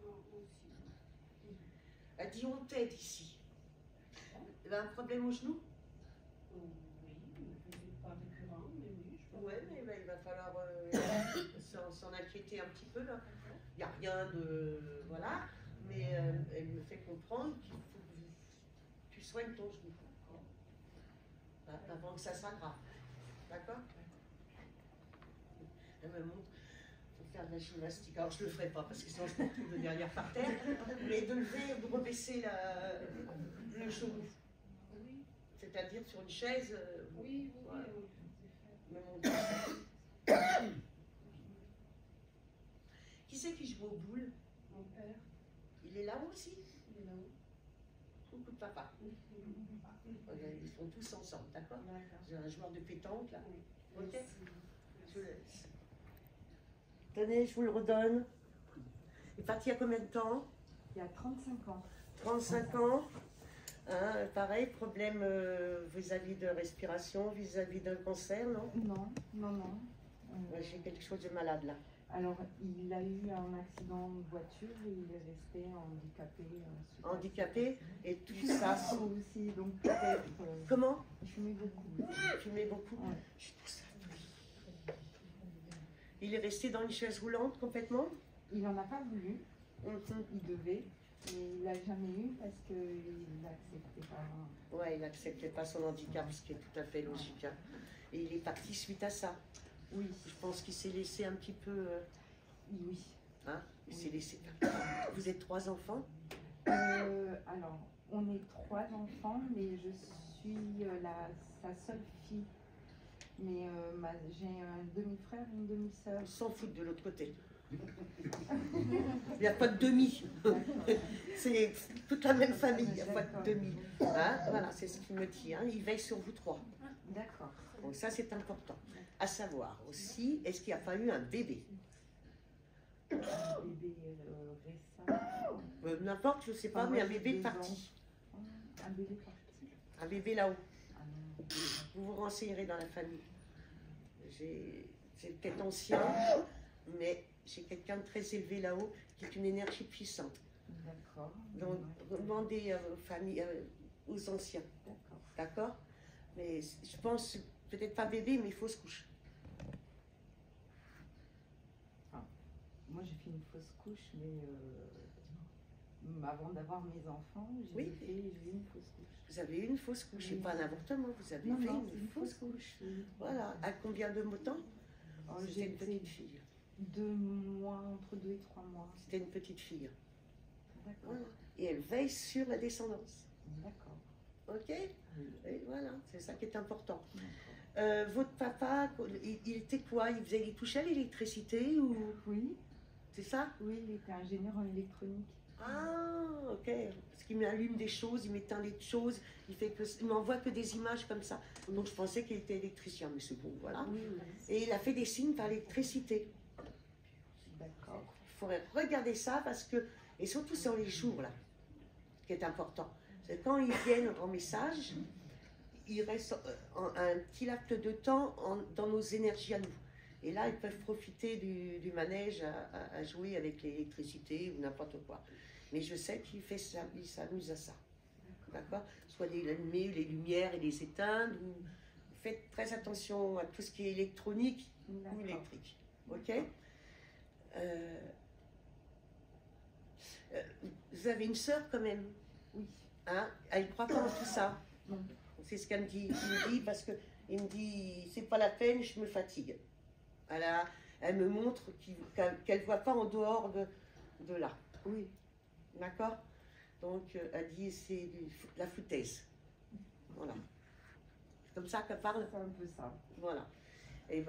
Elle dit on t'aide ici. Elle a un problème au genou? Oui, pas récurrent, mais oui. Ouais, mais il va falloir s'en inquiéter un petit peu là. Il n'y a rien de... Voilà. Mais elle me fait comprendre qu'il faut que tu soignes ton genou. Avant que ça s'aggrave. D'accord? Elle me montre, il faut faire de la gymnastique. Alors je ne le ferai pas parce que sinon je me retrouve de derrière par terre. Mais de lever, de rebaisser le genou. Oui. C'est-à-dire sur une chaise. Oui. Me montrer. Qui c'est qui joue aux boules? Mon père. Il est là-haut aussi? Il est là-haut. Coucou de papa. Ils sont tous ensemble, d'accord? J'ai un joueur de pétanque là. Ok? Je le laisse. Tenez, je vous le redonne. Il est parti il y a combien de temps? Il y a 35 ans. 35 ans. Hein, pareil, problème vis-à-vis de respiration, vis-à-vis d'un cancer, non? Non, non, non. J'ai quelque chose de malade là. Alors, il a eu un accident de voiture et il est resté handicapé. Handicapé et tout Il ça. fumait aussi, donc peut-être. Comment? Il fumait beaucoup. Fumait beaucoup. Ouais. Je trouve ça triste. Il est resté dans une chaise roulante complètement? Il n'en a pas voulu. Mhm. Il devait. Mais il l'a jamais eu parce qu'il n'acceptait pas. Ouais, il n'acceptait pas son handicap, ce qui est tout à fait logique. Hein. Et il est parti suite à ça. Oui. Je pense qu'il s'est laissé un petit peu. Oui. Hein, il Oui. s'est laissé. Vous êtes 3 enfants? Alors, on est 3 enfants, mais je suis sa seule fille. Mais j'ai un demi-frère et une demi-sœur. Ils s'en foutent de l'autre côté. Il n'y a pas de demi. C'est toute la même famille, il n'y a pas de demi. Hein, voilà, c'est ce qu'il me dit. Hein. Il veille sur vous 3. D'accord. Donc ça, c'est important. À savoir aussi, est-ce qu'il n'y a pas eu un bébé? Un bébé récent. N'importe, je ne sais pas, Enfin, mais un moi, j'ai bébé 2 parti. ans. Un bébé parti. Un bébé là-haut. Ah non. Vous vous renseignerez dans la famille. C'est peut-être ancien, mais j'ai quelqu'un de très élevé là-haut qui est une énergie puissante. D'accord. Donc, demandez aux familles, aux anciens. D'accord. D'accord? Mais je pense, peut-être pas bébé, mais fausse couche. Moi, j'ai fait une fausse couche, mais avant d'avoir mes enfants, j'ai Oui. eu une fausse couche. Vous avez eu une fausse couche, c'est Oui. pas un avortement, vous avez Non, fait non, une fausse couche. Voilà. À combien de temps? Oh, C'était j'ai une fait petite fille. 2 mois, entre 2 et 3 mois. C'était une petite fille. D'accord. Voilà. Et elle veille sur la descendance. D'accord. Ok? Oui. Et voilà, c'est ça qui est important. D'accord. Votre papa, il était quoi? Il touchait à l'électricité ou Oui, c'est ça? oui, il était ingénieur en électronique. Ah, ok. Parce qu'il m'allume des choses, il m'éteint des choses, il m'envoie que des images comme ça. Donc je pensais qu'il était électricien, mais c'est bon, voilà. Oui, oui. Et il a fait des signes par l'électricité. D'accord. Il faudrait regarder ça parce que, et surtout sur les jours là, ce qui est important. C'est quand ils viennent en message, il reste un petit laps de temps dans nos énergies à nous. Et là, ils peuvent profiter du manège à jouer avec l'électricité ou n'importe quoi. Mais je sais qu'il fait ça, il s'amuse à ça. D'accord? Soit les allumer, les lumières et les éteindre. Ou... Faites très attention à tout ce qui est électronique ou électrique. Ok? Vous avez une sœur quand même? Oui. Hein? Elle ne croit pas en tout ça. Non. C'est ce qu'elle me dit. Il me dit parce que il me dit c'est pas la peine, je me fatigue. Elle me montre qu'elle ne voit pas en dehors de là. Oui. D'accord? Donc elle dit c'est la foutaise. Voilà. C'est comme ça qu'elle parle. C'est un peu ça. Voilà. Et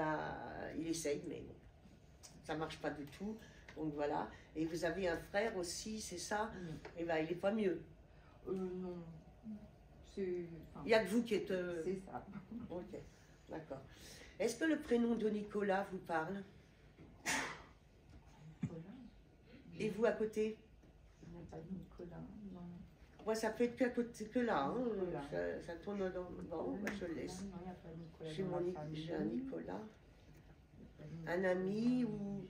il essaye, mais bon, ça ne marche pas du tout. Donc voilà. Et vous avez un frère aussi, c'est ça? Oui. Et il n'est pas mieux. Non. Il n'y a que vous qui êtes. C'est ça. Ok, d'accord. Est-ce que le prénom de Nicolas vous parle? Nicolas. Et vous à côté? Il n'y a pas de Nicolas, non. Moi, ça peut être qu'à côté que là. Hein. Nicolas. Ça tourne dans. Bon, je le laisse. Non, il n'y a pas de Nicolas. J'ai dans la famille. j'ai un Nicolas. Il n'y a pas de Un Nicolas. ami ou.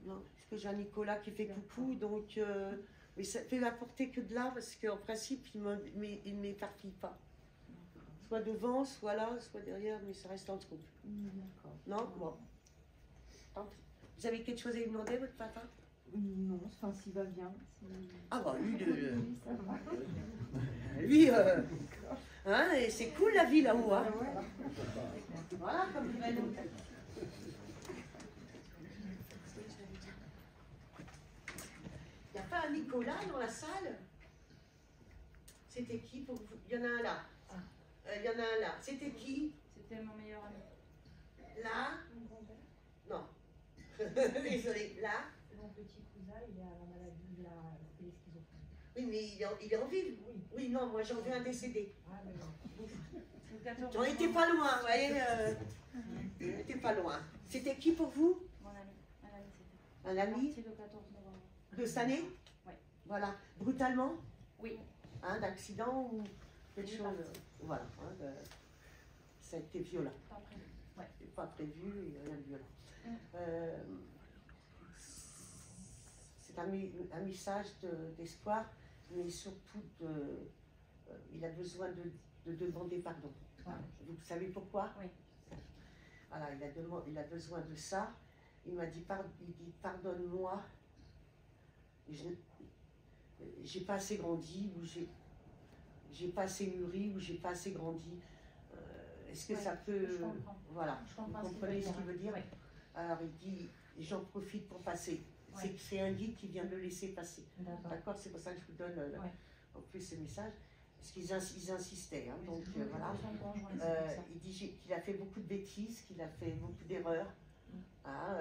Non, parce que j'ai un Nicolas qui fait coucou, donc. Mais ça peut apporter que de là, parce qu'en principe, il ne m'éparpille pas. Soit devant, soit là, soit derrière, mais ça reste en troupe. D'accord. Non? Bon. Tant pis. Vous avez quelque chose à lui demander, votre papa? Non, enfin, s'il va bien. Ah bah lui, Oui, ça va. lui hein, et c'est cool la vie là-haut. Hein. Ouais. Voilà, comme dirait l'autre. Il n'y a pas un Nicolas dans la salle? C'était qui pour vous? Il y en a un là. Il y en a un là. C'était qui? C'était mon meilleur ami. Là? Non. Désolée. Là? Mon petit cousin, il a la maladie, il a schizophrénie. Oui, mais il est en vie. Oui. Oui, non, moi j'en veux un décédé. Ah, mais non. Le 14 J'en étais pas loin, vous voyez. J'en étais pas loin. C'était qui pour vous? Mon ami. Un ami, c'était. Un ami Parti le 14 novembre. de cette année? Oui. Voilà. Brutalement? Oui. Hein, d'accident ou quelque Il est chose? parti. Voilà. Hein, ça a été violent. Pas prévu. Ouais. C'est pas prévu et rien de violent. Mm. C'est un message d'espoir, mais surtout il a besoin de demander pardon. Voilà. Vous savez pourquoi? Oui. Voilà, il a besoin de ça. Il m'a dit, il dit pardonne-moi. J'ai pas assez grandi, ou j'ai pas assez mûri, ou j'ai pas assez grandi. Est-ce que Ouais, ça peut... je comprends. Voilà, Je comprends vous comprenez ce qu'il veut dire? Oui. Alors il dit, j'en profite pour passer. Ouais. C'est un guide qui vient de le laisser passer. D'accord. D'accord? C'est pour ça que je vous donne Ouais. en plus ce message. Parce qu'ils insistaient. Hein, donc Oui, voilà. son conjoint, c'est pour ça. Il dit qu'il a fait beaucoup de bêtises, qu'il a fait beaucoup d'erreurs. Hein,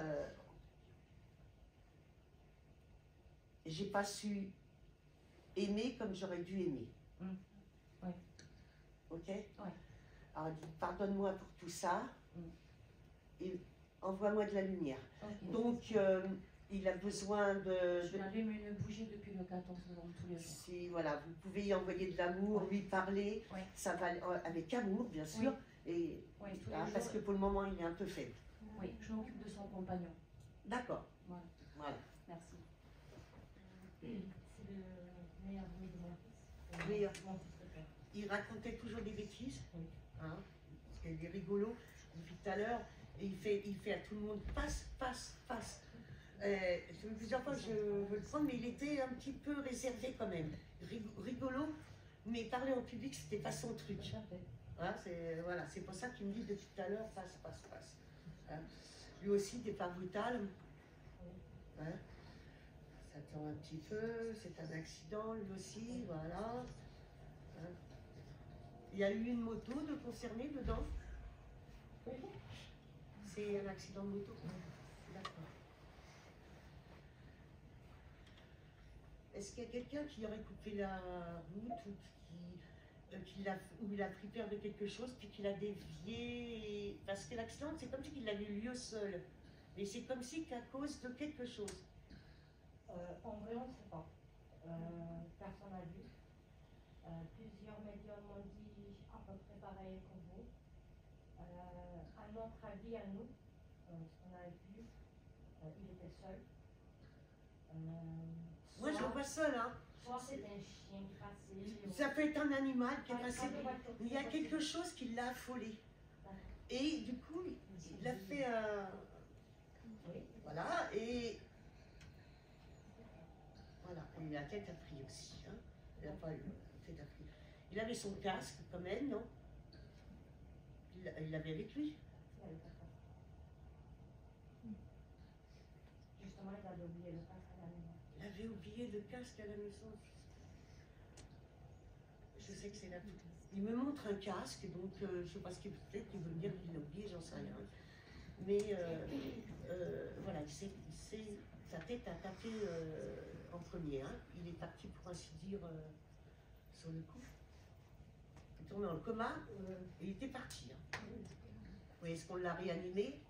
j'ai pas su aimer comme j'aurais dû aimer. Oui. Ok? Ouais. Alors il dit pardonne-moi pour tout ça Mm. et envoie-moi de la lumière. Ok. Donc il a besoin Je m'allume une bougie depuis le 14 novembre tous les jours. si voilà, vous pouvez y envoyer de l'amour, Ouais. lui parler, Ouais. ça va avec amour bien sûr, et Oui, tous les hein, parce jours. que pour le moment il est un peu faible. Oui, je m'occupe de son compagnon. D'accord. Voilà. Voilà. Merci. C'est le meilleur ami de mon fils. Meilleur. Mon fils de père. Il racontait toujours des bêtises, Oui. hein, parce qu'il est rigolo depuis tout à l'heure, et il fait à tout le monde passe. Plusieurs fois je veux le prendre, mais il était un petit peu réservé quand même, rigolo, mais parler en public c'était pas son truc. Tout à fait. Hein, voilà, c'est pour ça qu'il me dit depuis tout à l'heure passe. Hein. Lui aussi des pas brutales. Hein. Ça tend un petit peu, c'est un accident lui aussi, voilà. Hein. Il y a eu une moto de concerné dedans? Oui. C'est un accident de moto? D'accord. Est-ce qu'il y a quelqu'un qui aurait coupé la route ou où il a pris peur de quelque chose puis qu'il a dévié? Parce que l'accident, c'est comme si il a eu lieu seul. Mais c'est comme si qu'à cause de quelque chose. En vrai, on ne sait pas. Personne n'a vu. Plusieurs médias m'ont dit à peu près pareil que vous. À notre avis, à nous, ce qu'on a vu, il était seul. Moi, je le vois seul, hein. Soit c'est un chien qui passait. Ça peut être un animal qui est Ouais, passé. ça peut être Il y a possible. quelque chose qui l'a affolé. D'accord. Et du coup, il a fait un. Oui. Voilà, et. Voilà, et la tête a pris aussi. Hein. Il a pas eu la tête a pris. Il avait son casque quand même, non? Il l'avait avec lui. Il avait pas de casque. Justement, il avait oublié le casque à la maison. Il avait oublié le casque à la maison. Je sais que c'est là. Il me montre un casque, donc je ne sais pas ce qu'il veut me dire qu'il l'a oublié, j'en sais rien. Mais voilà, sa tête a tapé en premier. Hein. Il est parti, pour ainsi dire, sur le coup. Il est tombé dans le coma et il était parti. Hein. Vous voyez, est-ce qu'on l'a réanimé?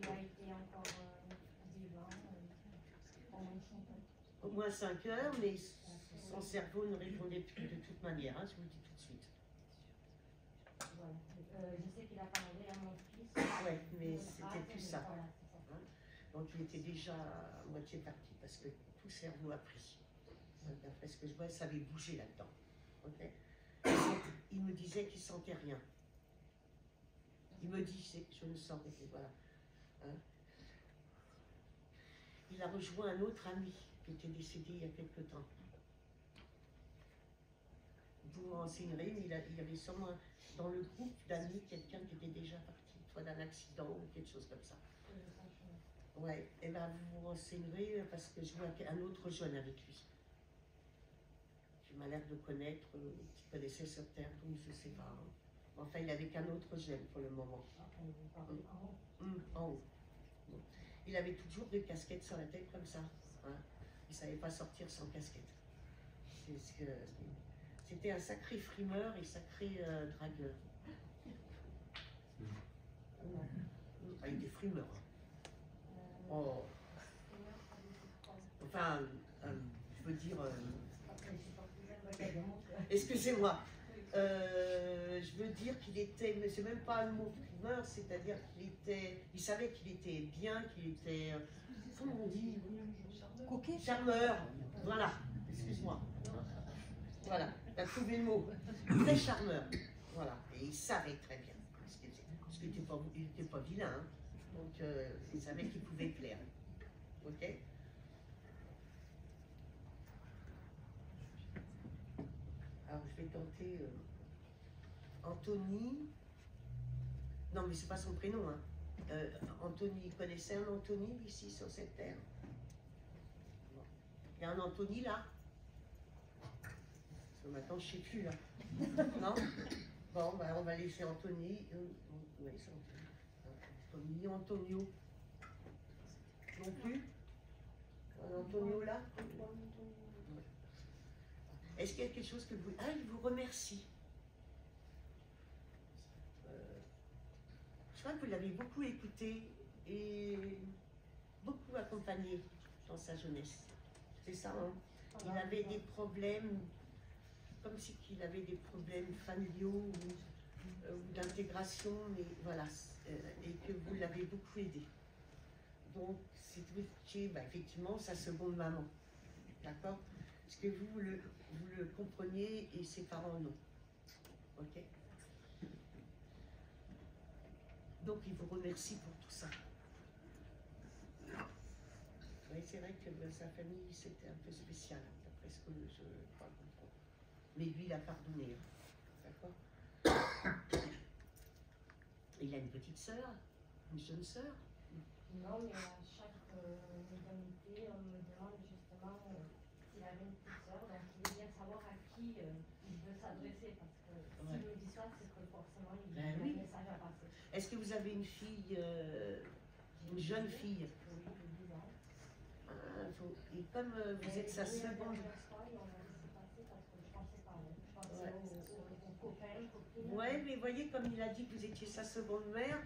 Il a été encore vivant pendant 5 ans. Au moins 5 heures, mais son cerveau ne répondait plus de toute manière, hein, je vous le dis tout de suite. Voilà. Je sais qu'il a parlé à mon fils. Ouais, mais c'était plus ça. Voilà, c'est ça. Hein. Donc il était déjà à moitié parti parce que tout le cerveau a pris. D'après ce que je vois, ça avait bougé là-dedans. Okay. Il me disait qu'il ne sentait rien. Il me dit, je ne sens rien. Voilà. Hein. Il a rejoint un autre ami qui était décédé il y a quelque temps. Vous vous renseignerez, mais il y avait sûrement dans le groupe d'amis quelqu'un qui était déjà parti, soit d'un accident ou quelque chose comme ça. Ouais, et bien vous vous renseignerez parce que je vois un autre jeune avec lui. Qui m'a l'air de connaître, qui connaissait sur Terre, donc je ne sais pas. Hein. Enfin, il avait qu'un autre jeune pour le moment. En haut. Bon. Il avait toujours des casquettes sur la tête comme ça. Hein. Il ne savait pas sortir sans casquette. C'était un sacré frimeur et sacré dragueur. Ah, il était frimeur. Oh. Enfin, je veux dire... excusez-moi. Je veux dire qu'il était... Mais c'est même pas le mot frimeur, c'est-à-dire qu'il était... Il savait qu'il était bien, qu'il était... comment on dit? Coquet. Charmeur. Voilà. Excuse-moi. Voilà. T'as trouvé le mot. Très charmeur. Voilà. Et il savait très bien. Parce qu'il n'était pas vilain. Hein. Donc, il savait qu'il pouvait plaire. Ok? Alors, je vais tenter Anthony. Non, mais c'est pas son prénom. Hein. Anthony, connaissait un Anthony ici sur cette terre? Bon. Il y a un Anthony là? Parce que maintenant, je ne sais plus là. Non? Bon, ben, on va laisser Anthony. Oui, c'est Anthony. Antonio. Non plus? Un Antonio là? Est-ce qu'il y a quelque chose que vous... Ah, il vous remercie. Je crois que vous l'avez beaucoup écouté et beaucoup accompagné dans sa jeunesse. C'est ça, hein? Il avait des problèmes, comme si il avait des problèmes familiaux ou d'intégration, mais voilà, et que vous l'avez beaucoup aidé. Donc, c'est effectivement sa seconde maman. D'accord? Parce que vous le compreniez et ses parents non. Ok? Donc, il vous remercie pour tout ça. Oui, c'est vrai que sa famille, c'était un peu spécial, d'après ce que je crois comprendre. Mais lui, il a pardonné. D'accord? Il a une petite sœur, une jeune sœur. Non, mais à chaque médiumnité, on me demande justement s'il avait une petite sœur, donc il veut bien savoir à qui il veut s'adresser, parce que s'il me dit ça, c'est que forcément il y a un message à passer. Est-ce que vous avez une fille, une jeune fille? Oui, de 10 ans. Et comme vous êtes sa seconde... Ouais, mais voyez, comme il a dit que vous étiez sa seconde mère,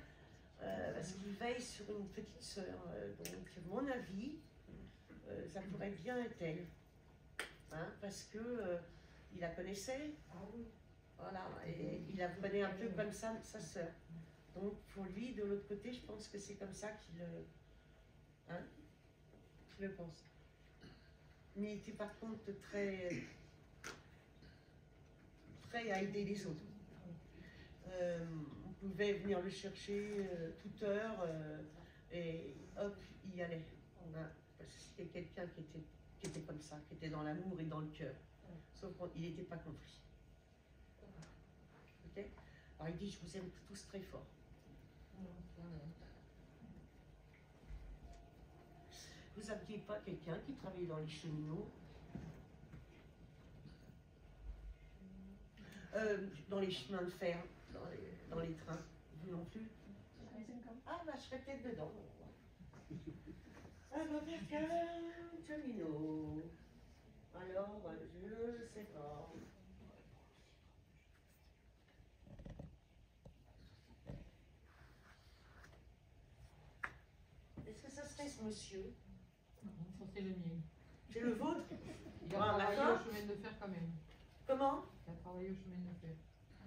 parce qu'il veille sur une petite sœur. Donc, mon avis, ça pourrait bien être elle. Hein, parce que il la connaissait. Ah oui. Voilà, et il la prenait un peu comme ça, sa sœur. Donc, pour lui, de l'autre côté, je pense que c'est comme ça qu'il le pense. Mais il était par contre très prêt à aider les autres. On pouvait venir le chercher toute heure et hop, il y allait. Hein, parce que c'était quelqu'un qui était comme ça, qui était dans l'amour et dans le cœur. Sauf qu'il n'était pas compris. Ok? Alors il dit, je vous aime tous très fort. Vous n'aviez pas quelqu'un qui travaillait dans les cheminots? Dans les chemins de fer, dans les trains, vous non plus? Ah bah je serais peut-être dedans. Ah bah quelqu'un, cheminot. Alors, je sais pas. Est-ce que ça serait ce monsieur? Non, ça c'est le mien. C'est le vôtre? Il a travaillé au chemin de fer quand même. Comment? Il a travaillé au chemin de fer.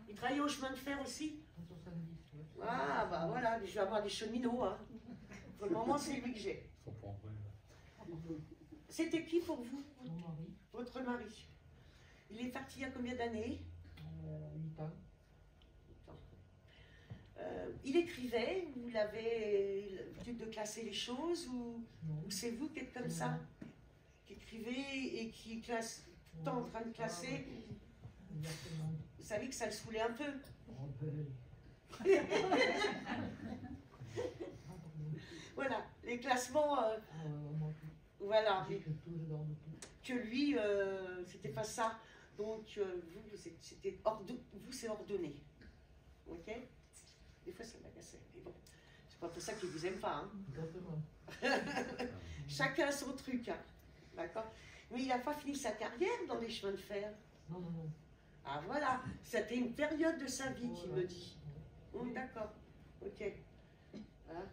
Il travaille au chemin de fer aussi? En 70, ouais. Ah bah voilà, je vais avoir des cheminots. Hein. Pour le moment, c'est lui que j'ai. C'était qui pour vous? Mon mari, Votre mari. Il est parti il y a combien d'années? 8 ans. Il écrivait, vous l'avez l'habitude de classer les choses ou c'est vous qui êtes comme ça, qui écrivez et qui classe tout le temps en train de classer? Exactement. Vous savez que ça le saoulait un peu. Oh, ben. Voilà, les classements, voilà, mais que lui, c'était pas ça. Donc vous, c'était vous, c'est ordonné. Ok? Des fois, ça m'agaçait, mais bon, c'est pas pour ça qu'ils vous aiment pas. Hein. Exactement. Chacun son truc, hein. D'accord? Mais il n'a pas fini sa carrière dans les chemins de fer. Non, non, non. Ah voilà, c'était une période de sa vie qu'il Voilà. me dit. D'accord, ok. Hein,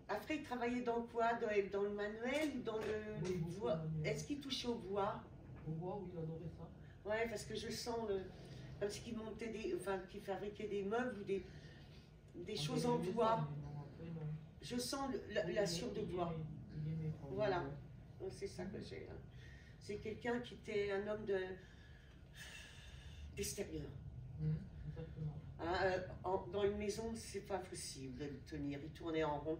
après, il travaillait dans quoi? Dans le manuel ou dans le Oui, beaucoup bois? manuel. Est-ce qu'il touchait au bois? Au bois, oui, il adorait ça. Ouais, parce que je sens comme qu'il montait qu'il fabriquait des meubles ou des Après, choses il en aimait ça, bois. mais non, après, non. Je sens Il la aimait- sciure de il bois. aimait- il aimait travailler Voilà. au bois. C'est ça que j'ai. Hein. C'est quelqu'un qui était un homme d'extérieur. Exactement. Hein, dans une maison, c'est pas possible de le tenir. Il tournait en rond.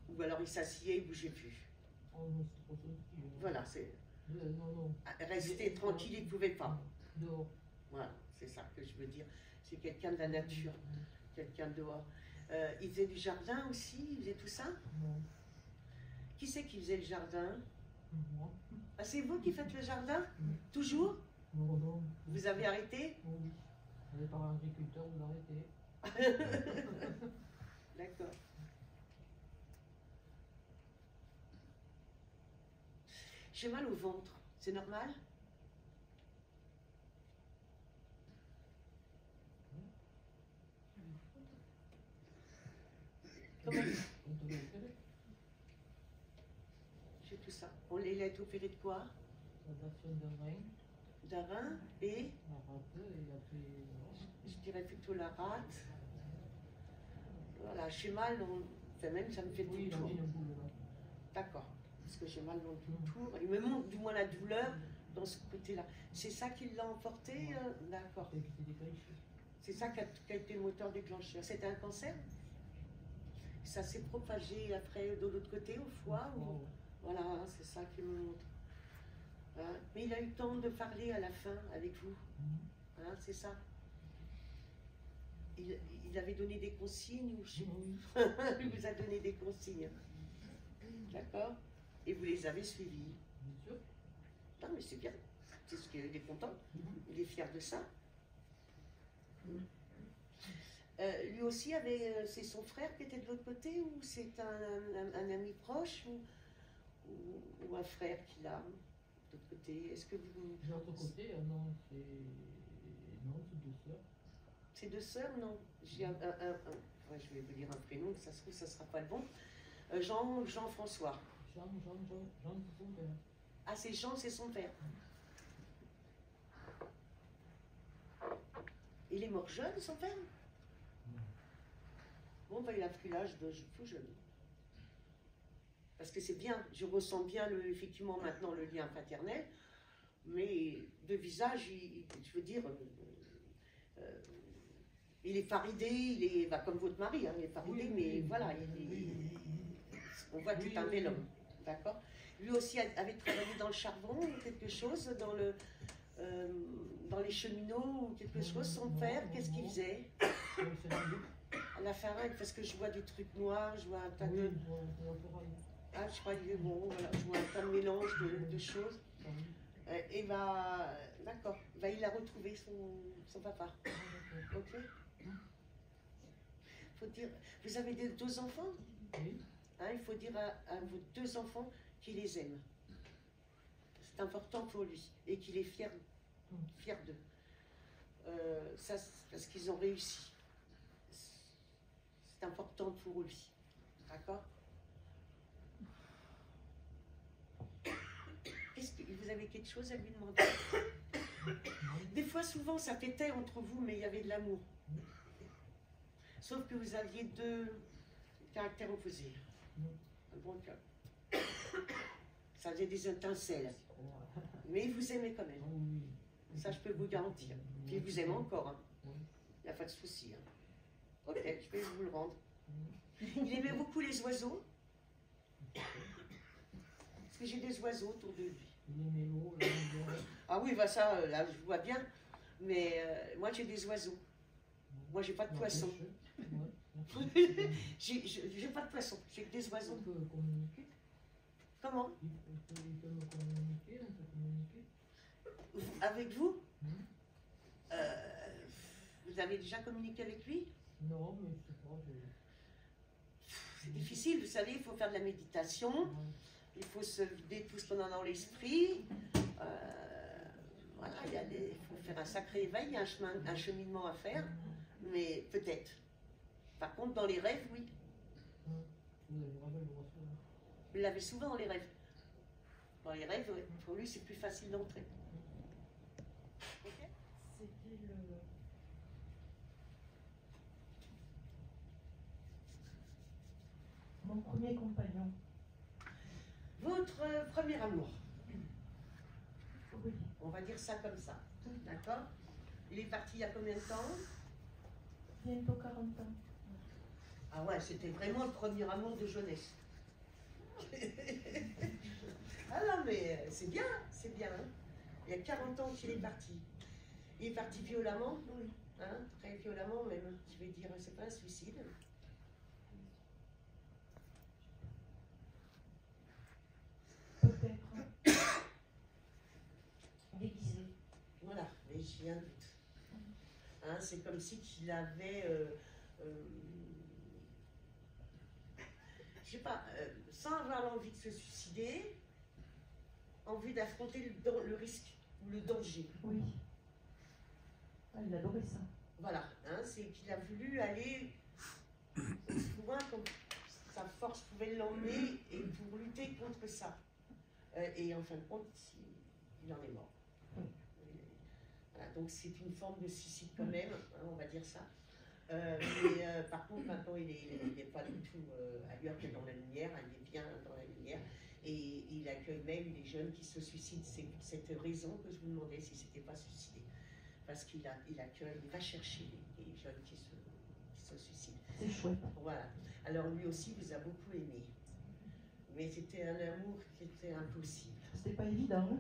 Ou alors il s'asseyait, il bougeait plus. Oh, non, c'est trop sensible. Voilà, c'est Non, non. rester tranquille, il ne pouvait pas. Dehors. Voilà, c'est ça que je veux dire. C'est quelqu'un de la nature, quelqu'un de dehors. Il faisait du jardin aussi, il faisait tout ça. Non. Qui c'est qui faisait le jardin? Moi. Ah, c'est vous qui faites le jardin? Oui. Toujours? Non, non. Vous avez arrêté? Oui. On est par agriculteur, vous arrêtez. D'accord. J'ai mal au ventre, c'est normal? Comment? On te l'a opéré. J'ai tout ça. Il a été opéré de quoi? L'ablation d'un rein, D'un rein et, la rate, et après. je dirais plutôt la rate. Voilà, j'ai mal, enfin même ça me fait tout Oui, le il a tour. mis une boule là. D'accord, parce que j'ai mal dans tout le tour. Il me montre du moins la douleur dans ce côté-là. C'est ça qui l'a emporté? D'accord. Et qui s'est déclenché. C'est ça qui a été le moteur déclencheur. C'était un cancer? Ça s'est propagé après de l'autre côté, au foie ou... Oh, Voilà, hein, c'est ça qui me montre. Hein, mais il a eu le temps de parler à la fin avec vous. Hein, c'est ça. Il avait donné des consignes ou je sais oui. pas. Il vous a donné des consignes. D'accord? Et vous les avez suivies. Bien sûr. Non, mais c'est bien. C'est ce qu'il est content. Il est fier de ça. Lui aussi c'est son frère qui était de l'autre côté ou c'est un ami proche ou un frère qu'il a de l'autre côté? Est-ce que vous... De l'autre côté, non, c'est deux sœurs. C'est deux sœurs? Non. J'ai ouais, je vais vous dire un prénom, ça se trouve, ça ne sera pas le bon. Jean-François. Jean, c'est son père. Ah, c'est Jean, c'est son père. Il est mort jeune, son père? Bon, ben, il a pris l'âge de tout jeune. Parce que c'est bien, je ressens bien effectivement maintenant le lien paternel, mais de visage, je veux dire, il est faridé, il est comme votre mari, hein, il est faridé, Oui, mais oui, voilà, on voit tout un bel homme, d'accord? Lui aussi avait travaillé dans le charbon ou quelque chose, dans les cheminots ou quelque chose. Son père, qu'est-ce qu'il faisait? À la faringue, parce que je vois des trucs noirs, je vois un tas de... Ah, je crois que bon, voilà, je vois un tas de mélange de choses. Et d'accord, il a retrouvé son papa. Ok. Faut dire, vous avez deux enfants? Oui. Hein, il faut dire à vos deux enfants qu'il les aime. C'est important pour lui et qu'il est fier d'eux. Ça, c'est parce qu'ils ont réussi. C'est important pour lui. D'accord? Vous avez quelque chose à lui demander? Des fois, souvent, ça pétait entre vous, mais il y avait de l'amour. Sauf que vous aviez deux caractères opposés. Bon, ça faisait des étincelles. Mais il vous aimait quand même. Ça, je peux vous garantir. Puis il vous aime encore. Hein. Il n'y a pas de souci. Hein. Ok, je vais vous le rendre. Il aimait beaucoup les oiseaux. Parce que j'ai des oiseaux autour de lui. Ah oui, bah ça, là, je vois bien. Mais moi, j'ai des oiseaux. Moi, j'ai pas de poisson. J'ai pas de poisson, j'ai que des oiseaux. On peut communiquer. Comment? Il peut me communiquer, on peut communiquer. Avec vous? Vous avez déjà communiqué avec lui? Non, mais je sais pas. C'est difficile, vous savez, il faut faire de la méditation. il faut se vider tout ce qu'on a dans l'esprit. Voilà, il faut faire un sacré éveil, il y a un cheminement à faire, mais peut-être. Par contre, dans les rêves, oui. Vous l'avez souvent dans les rêves. Dans les rêves, ouais, pour lui, c'est plus facile d'entrer. Okay. C'était mon premier compagnon. Votre premier amour. Oui. On va dire ça comme ça. D'accord? Il est parti il y a combien de temps? Bientôt 40 ans. Ah ouais, c'était vraiment le premier amour de jeunesse. Ah non, mais c'est bien, c'est bien. Hein. Il y a 40 ans qu'il est parti. Il est parti violemment, Oui. hein, très violemment même. Je vais dire, c'est pas un suicide. Peut-être. Déguisé. Voilà, mais j'ai un doute. Hein, c'est comme si qu'il avait, je sais pas, sans avoir l'envie de se suicider, envie d'affronter le risque ou le danger. Oui. Ah, il adorait ça. Voilà, hein, c'est qu'il a voulu aller aussi loin comme sa force pouvait l'emmener et pour lutter contre ça. Et en fin de compte, il en est mort. Voilà, donc c'est une forme de suicide quand même, hein, on va dire ça. Mais par contre, maintenant, il n'est pas du tout ailleurs que dans la lumière, il est bien dans la lumière. Et il accueille même les jeunes qui se suicident. C'est cette raison que je vous demandais si c'était pas suicidé. Parce qu'il accueille, il va chercher les jeunes qui se suicident. C'est chouette. Voilà. Alors lui aussi vous a beaucoup aimé. Mais c'était un amour qui était impossible. C'était pas évident. Hein?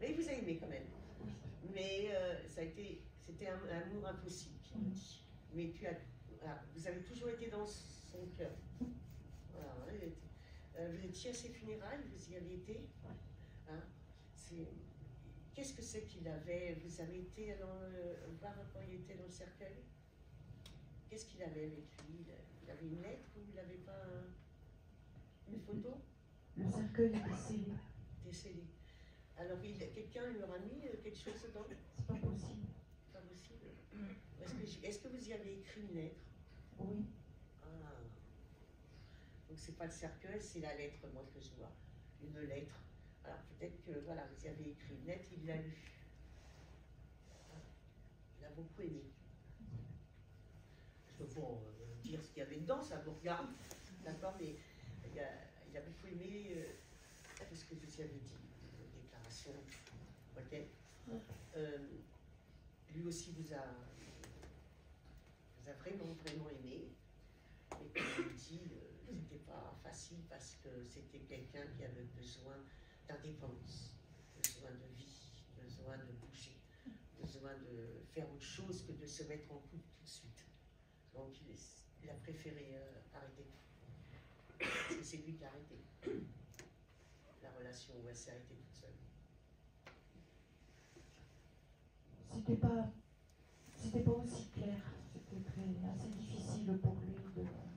Mais il vous a aimé quand même. Mais c'était un amour impossible, qu'il me dit. Mais voilà, vous avez toujours été dans son cœur. Voilà, hein, vous étiez à ses funérailles, vous y avez été. Hein, qu'est-ce que c'est qu'il avait? Vous avez été voir quand il était dans le cercueil? Qu'est-ce qu'il avait avec lui? Il avait une lettre ou il n'avait pas une photo? Le cercueil était scellé. Décédé. Alors quelqu'un lui aura mis quelque chose dedans? C'est pas possible. Pas possible. Est-ce que vous y avez écrit une lettre? Oui. Ah. Donc c'est pas le cercueil, c'est la lettre, moi, que je vois. Une lettre. Alors peut-être que voilà, vous y avez écrit une lettre, il l'a lue. Il a beaucoup aimé. Je peux pas dire ce qu'il y avait dedans, ça vous regarde. D'accord, mais il a beaucoup aimé tout ce que vous y avez dit, une déclaration. Ok. Lui aussi vous a vraiment aimé. Et comme il dit, c'était pas facile parce que c'était quelqu'un qui avait besoin d'indépendance, besoin de vie, besoin de bouger, besoin de faire autre chose que de se mettre en couple tout de suite. Donc il a préféré arrêter tout. Parce que c'est lui qui a arrêté la relation où elle s'est arrêtée toute seule. C'était pas aussi clair. C'était assez difficile pour lui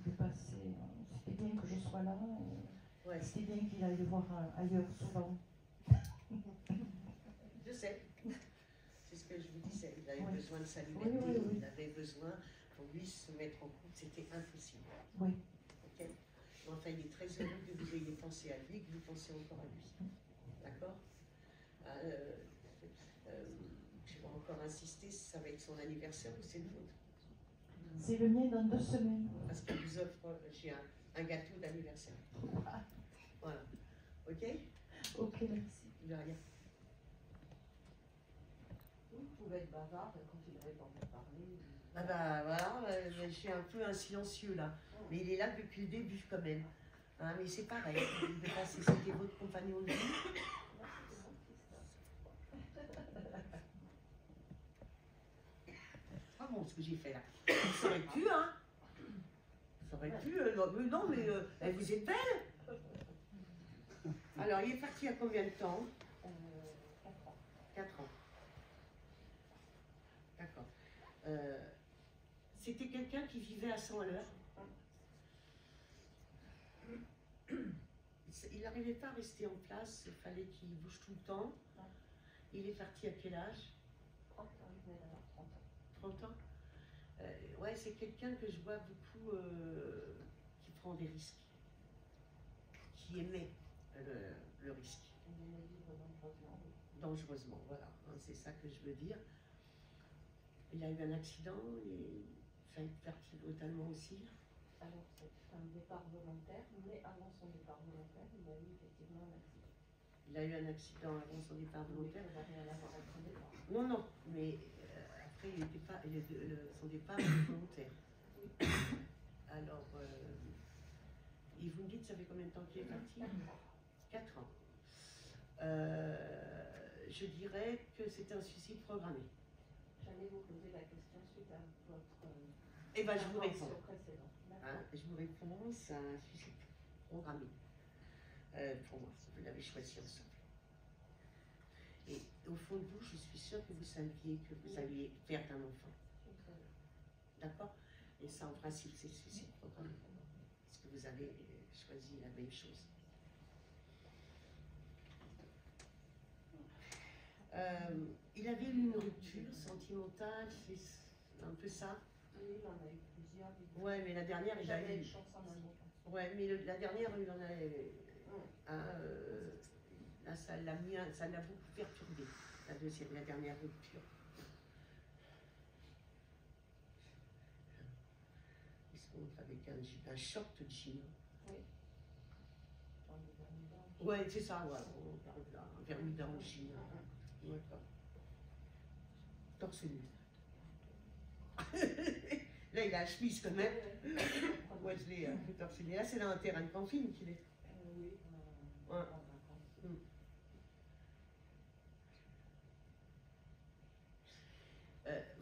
de passer. C'était bien que je sois là. Ouais. C'était bien qu'il aille le voir ailleurs souvent. Je sais. C'est ce que je vous disais. Il avait besoin de sa liberté. Oui. Il avait besoin, pour lui, se mettre en couple. C'était impossible. Oui. Okay. Enfin, il est très heureux que vous ayez pensé à lui, que vous pensiez encore à lui. D'accord? Je vais encore insister, ça va être son anniversaire ou c'est le vôtre? C'est le mien dans 2 semaines. Parce qu'il vous offre, j'ai un gâteau d'anniversaire. Voilà. Ok? Ok, merci. De rien. Vous pouvez être bavard quand il n'avait pas envie de parler. Ah bah voilà, je suis un peu un silencieux là. Mais il est là depuis le début quand même. Hein, mais c'est pareil, c'était votre compagnon de vie. Ah bon, ce que j'ai fait là. Ça aurait pu, hein. Ça aurait pu, non mais vous êtes belle. Alors, il est parti à combien de temps? 4 ans. D'accord. C'était quelqu'un qui vivait à 100 à l'heure. Il n'arrivait pas à rester en place, il fallait qu'il bouge tout le temps. Il est parti à quel âge? 30 ans, il venait d'avoir 30 ans. 30 ans. Ouais, c'est quelqu'un que je vois beaucoup qui prend des risques, qui aimait le risque. Il venait vivre dangereusement. Dangereusement, voilà, hein, c'est ça que je veux dire. Il a eu un accident et ça a été parti brutalement aussi. Alors, c'est un départ volontaire, mais avant son départ volontaire, il a eu effectivement un accident. Il a eu un accident avant son départ volontaire. Ça n'a rien à voir avec son départ. Non, non, mais après, son départ était volontaire. Alors, et vous me dites, ça fait combien de temps qu'il est parti? 4 ans. Je dirais que c'était un suicide programmé. J'allais vous poser la question suite à votre Eh bien, je vous réponds. précédente. Hein, je vous réponds, c'est un suicide programmé. Pour moi, vous l'avez choisi ensemble. Et au fond de vous, je suis sûre que vous saviez que vous alliez perdre un enfant. D'accord? Et ça, en principe, c'est le suicide programmé. Parce que vous avez choisi la même chose. Il avait eu une rupture sentimentale, c'est un peu ça. Oui, il en a eu plusieurs. Ouais, mais la dernière, il a J'avais eu. une chance en amour. Ouais, mais la dernière, il en a. Là, ça l'a beaucoup perturbé, la dernière rupture. Il se montre avec un short jean. Oui. Dans le Bermuda. Ouais, c'est ça, voilà. On parle d'un Bermuda en jean. D'accord. Torse nu. Là, il a la chemise quand même. Ouais, je l'ai torse nu. Là, c'est dans un terrain de camping qu'il est. Oui. Ouais.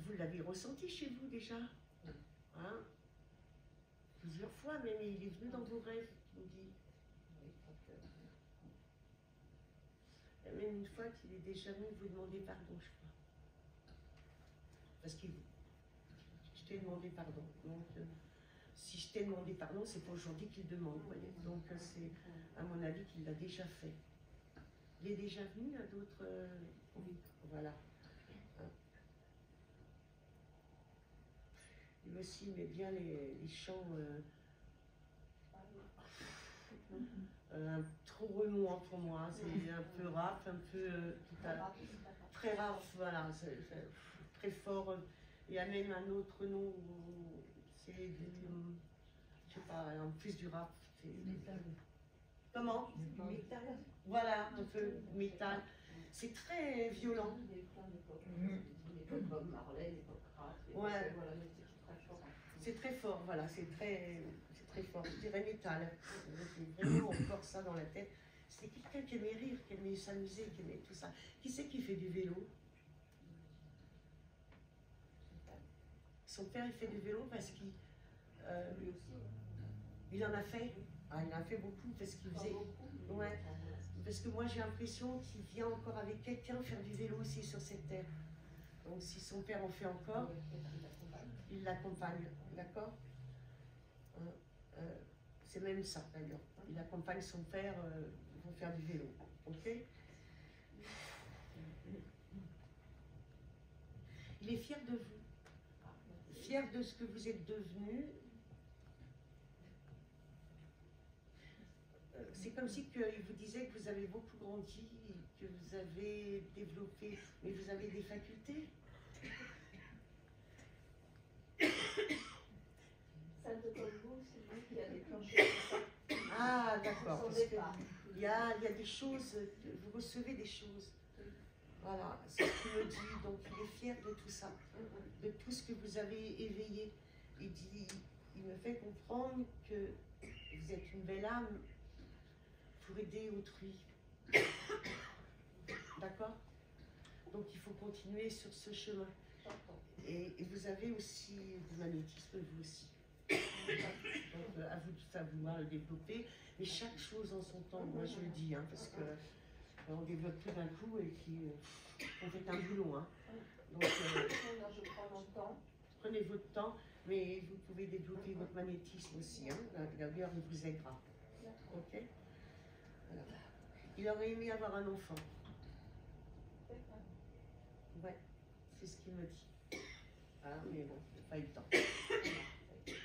Vous l'avez ressenti chez vous déjà? Hein? Plusieurs fois, même il est venu dans vos rêves, il me dit. Il y a même une fois qu'il est déjà venu vous demander pardon, je crois. Parce que je t'ai demandé pardon. Donc, si je t'ai demandé pardon, c'est pas aujourd'hui qu'il demande, vous voyez. Donc, c'est à mon avis qu'il l'a déjà fait. Il est déjà venu à d'autres... Oui, voilà. Lui aussi aimait bien les chants trop remuants pour moi. C'est un peu rap, un peu très rap, voilà, c'est très fort. Il y a même un autre nom, c'est je sais pas, en plus du rap. Comment? Métal. Voilà, un peu métal. C'est très violent. Il y a eu plein d'époques. L'époque Bob Marley, l'époque rap. Ouais. Voilà, mais c'est très fort. C'est très fort, voilà, c'est très fort. Je dirais métal. J'ai vraiment encore ça dans la tête. C'est quelqu'un qui aimait rire, qui aimait s'amuser, qui aimait tout ça. Qui c'est qui fait du vélo? Son père, il fait du vélo parce qu'il... Lui aussi. Il en a fait? Ah, il en a fait beaucoup parce qu'il faisait... Ouais. Parce que moi, j'ai l'impression qu'il vient encore avec quelqu'un faire du vélo aussi sur cette terre. Donc, si son père en fait encore, il l'accompagne. D'accord? C'est même ça, d'ailleurs. Il accompagne son père pour faire du vélo. Ok? Il est fier de vous. Fier de ce que vous êtes devenu. C'est comme si il vous disait que vous avez beaucoup grandi, que vous avez développé, mais vous avez des facultés. Sainte-Colombe, c'est lui qui a déclenché tout ça. Ah, d'accord. Son Parce que départ. il y a des choses, vous recevez des choses. Voilà, c'est ce qu'il me dit. Donc, il est fier de tout ça, de tout ce que vous avez éveillé. Il me fait comprendre que vous êtes une belle âme pour aider autrui. D'accord? Donc, il faut continuer sur ce chemin. Et vous avez aussi du magnétisme, vous aussi. Donc, à vous de vouloir le développer. Mais chaque chose en son temps, moi je le dis, hein, parce que on développe tout d'un coup et puis on fait un boulot. Hein. Donc, Je prends mon temps. prenez votre temps, mais vous pouvez développer votre magnétisme aussi. Hein. La lumière vous aidera. Ok? Voilà. Il aurait aimé avoir un enfant. Ouais, c'est ce qu'il me dit. Ah, mais bon, il n'a pas eu le temps.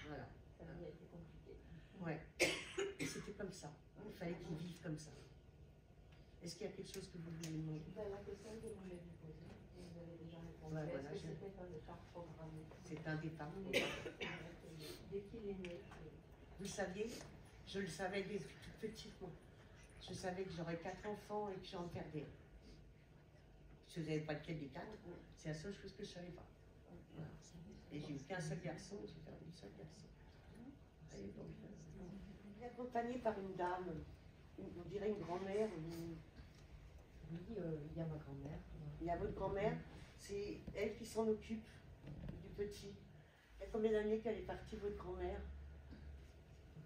Voilà. Ça a été compliqué. Ouais. Et c'était comme ça. Il fallait qu'il vive comme ça. Est-ce qu'il y a quelque chose que vous voulez demander? La question que vous m'avez posée, vous avez déjà répondu. Ouais, Est-ce voilà, que c'était un départ programmé? C'est un départ. Dès qu'il est né. Vous saviez, je le savais depuis toute petite, moi. Je savais que j'aurais 4 enfants et que j'en perdais. Je ne savais pas lequel des 4. C'est la seule chose que je ne savais pas. Voilà. Et j'ai eu qu'un seul garçon, j'ai perdu un seul garçon. Et donc, il est accompagné par une dame, on dirait une grand-mère. Oui, il y a ma grand-mère. Il y a votre grand-mère, c'est elle qui s'en occupe du petit. Il y a combien d'années qu'elle est partie, votre grand-mère?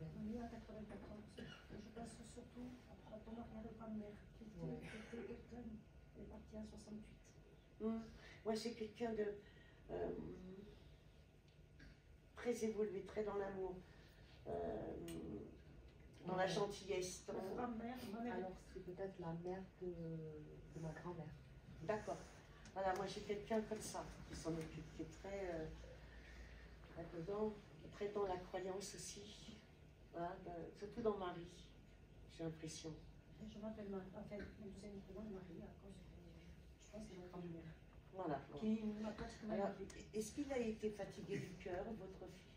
On est à 94. Je pense surtout à ton arrière-grand-mère qui était Hilton. Elle est partie à 68. Moi, c'est quelqu'un de très évolué, très dans l'amour, dans la gentillesse. Ma grand-mère, ma mère. Alors, c'est peut-être la mère de ma grand-mère. D'accord. Voilà, moi j'ai quelqu'un comme ça qui s'en occupe, qui est très là-dedans, qui est très dans la croyance aussi. Voilà, surtout dans Marie, j'ai l'impression. Je m'appelle Marie, enfin, mon deuxième prénom est Marie, à cause je pense que c'est ma grand-mère. Voilà. Qui m'attache comme Alors, elle. est-ce qu'il a été fatigué du cœur, votre fille?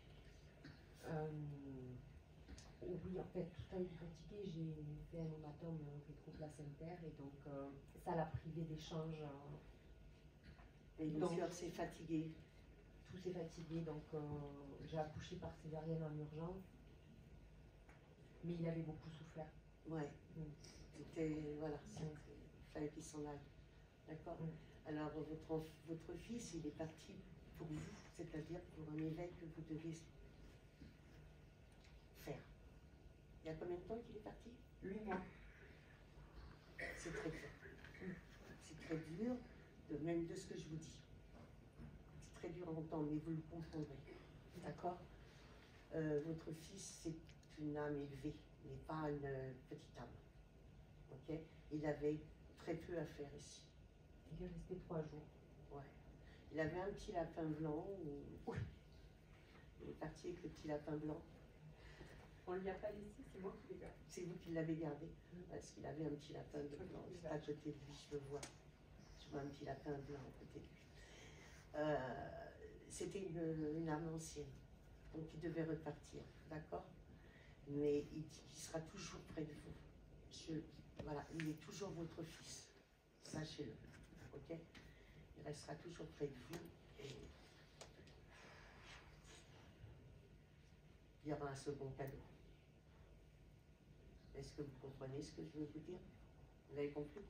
Oui, en fait, tout a été fatigué. J'ai fait un hématome rétroplacentaire et donc ça l'a privé d'échanges. Et le Donc, cœur s'est fatigué. tout s'est fatigué, donc j'ai accouché par césarienne en urgence. Mais il avait beaucoup souffert. Ouais. C'était, voilà, il fallait qu'il s'en aille. D'accord. Alors, votre fils, il est parti pour vous, c'est-à-dire pour un éveil que vous devez faire. Il y a combien de temps qu'il est parti? 8 mois. C'est très dur. C'est très dur, même de ce que je vous dis. C'est très dur à entendre, mais vous le comprendrez. D'accord. Votre fils, c'est une âme élevée, mais pas une petite âme. Ok. Il avait très peu à faire ici. Il est resté 3 jours. Ouais. Il avait un petit lapin blanc. Oui. Il est parti avec le petit lapin blanc. On ne lui a pas laissé, c'est moi qui l'ai gardé. C'est vous qui l'avez gardé, parce qu'il avait un petit lapin de blanc juste à côté de lui, je le vois. Je vois un petit lapin blanc à côté de lui. C'était une âme ancienne, donc il devait repartir, d'accord? Mais il sera toujours près de vous. Voilà, il est toujours votre fils, sachez-le, ok? Il restera toujours près de vous et il y aura un second cadeau. Est-ce que vous comprenez ce que je veux vous dire? Vous avez compris?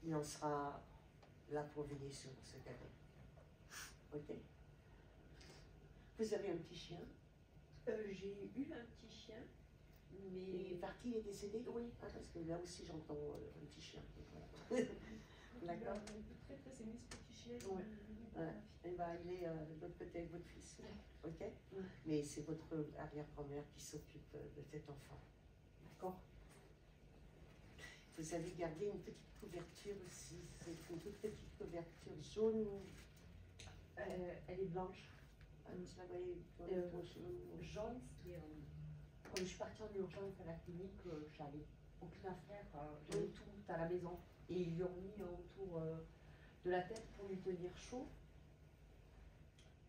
Il en sera là pour veiller sur ce cadeau. Ok? Vous avez un petit chien? J'ai eu un petit chien, mais... Il est parti, il est décédé? Oui. Ah, parce que là aussi j'entends un petit chien. Voilà. D'accord? Très très aimé ce petit chien. Ouais. Ouais. Et ben, il est de l'autre côté avec votre fils. Ok? Mais c'est votre arrière-grand-mère qui s'occupe de cet enfant. D'accord? Vous avez gardé une petite couverture aussi. C'est une toute petite couverture jaune. Elle est blanche. Ah, je la voyais Jaune, c'est... quand je suis partie en urgence à la clinique, j'avais aucune affaire. J'avais tout à la maison. Et ils lui ont mis autour de la tête pour lui tenir chaud.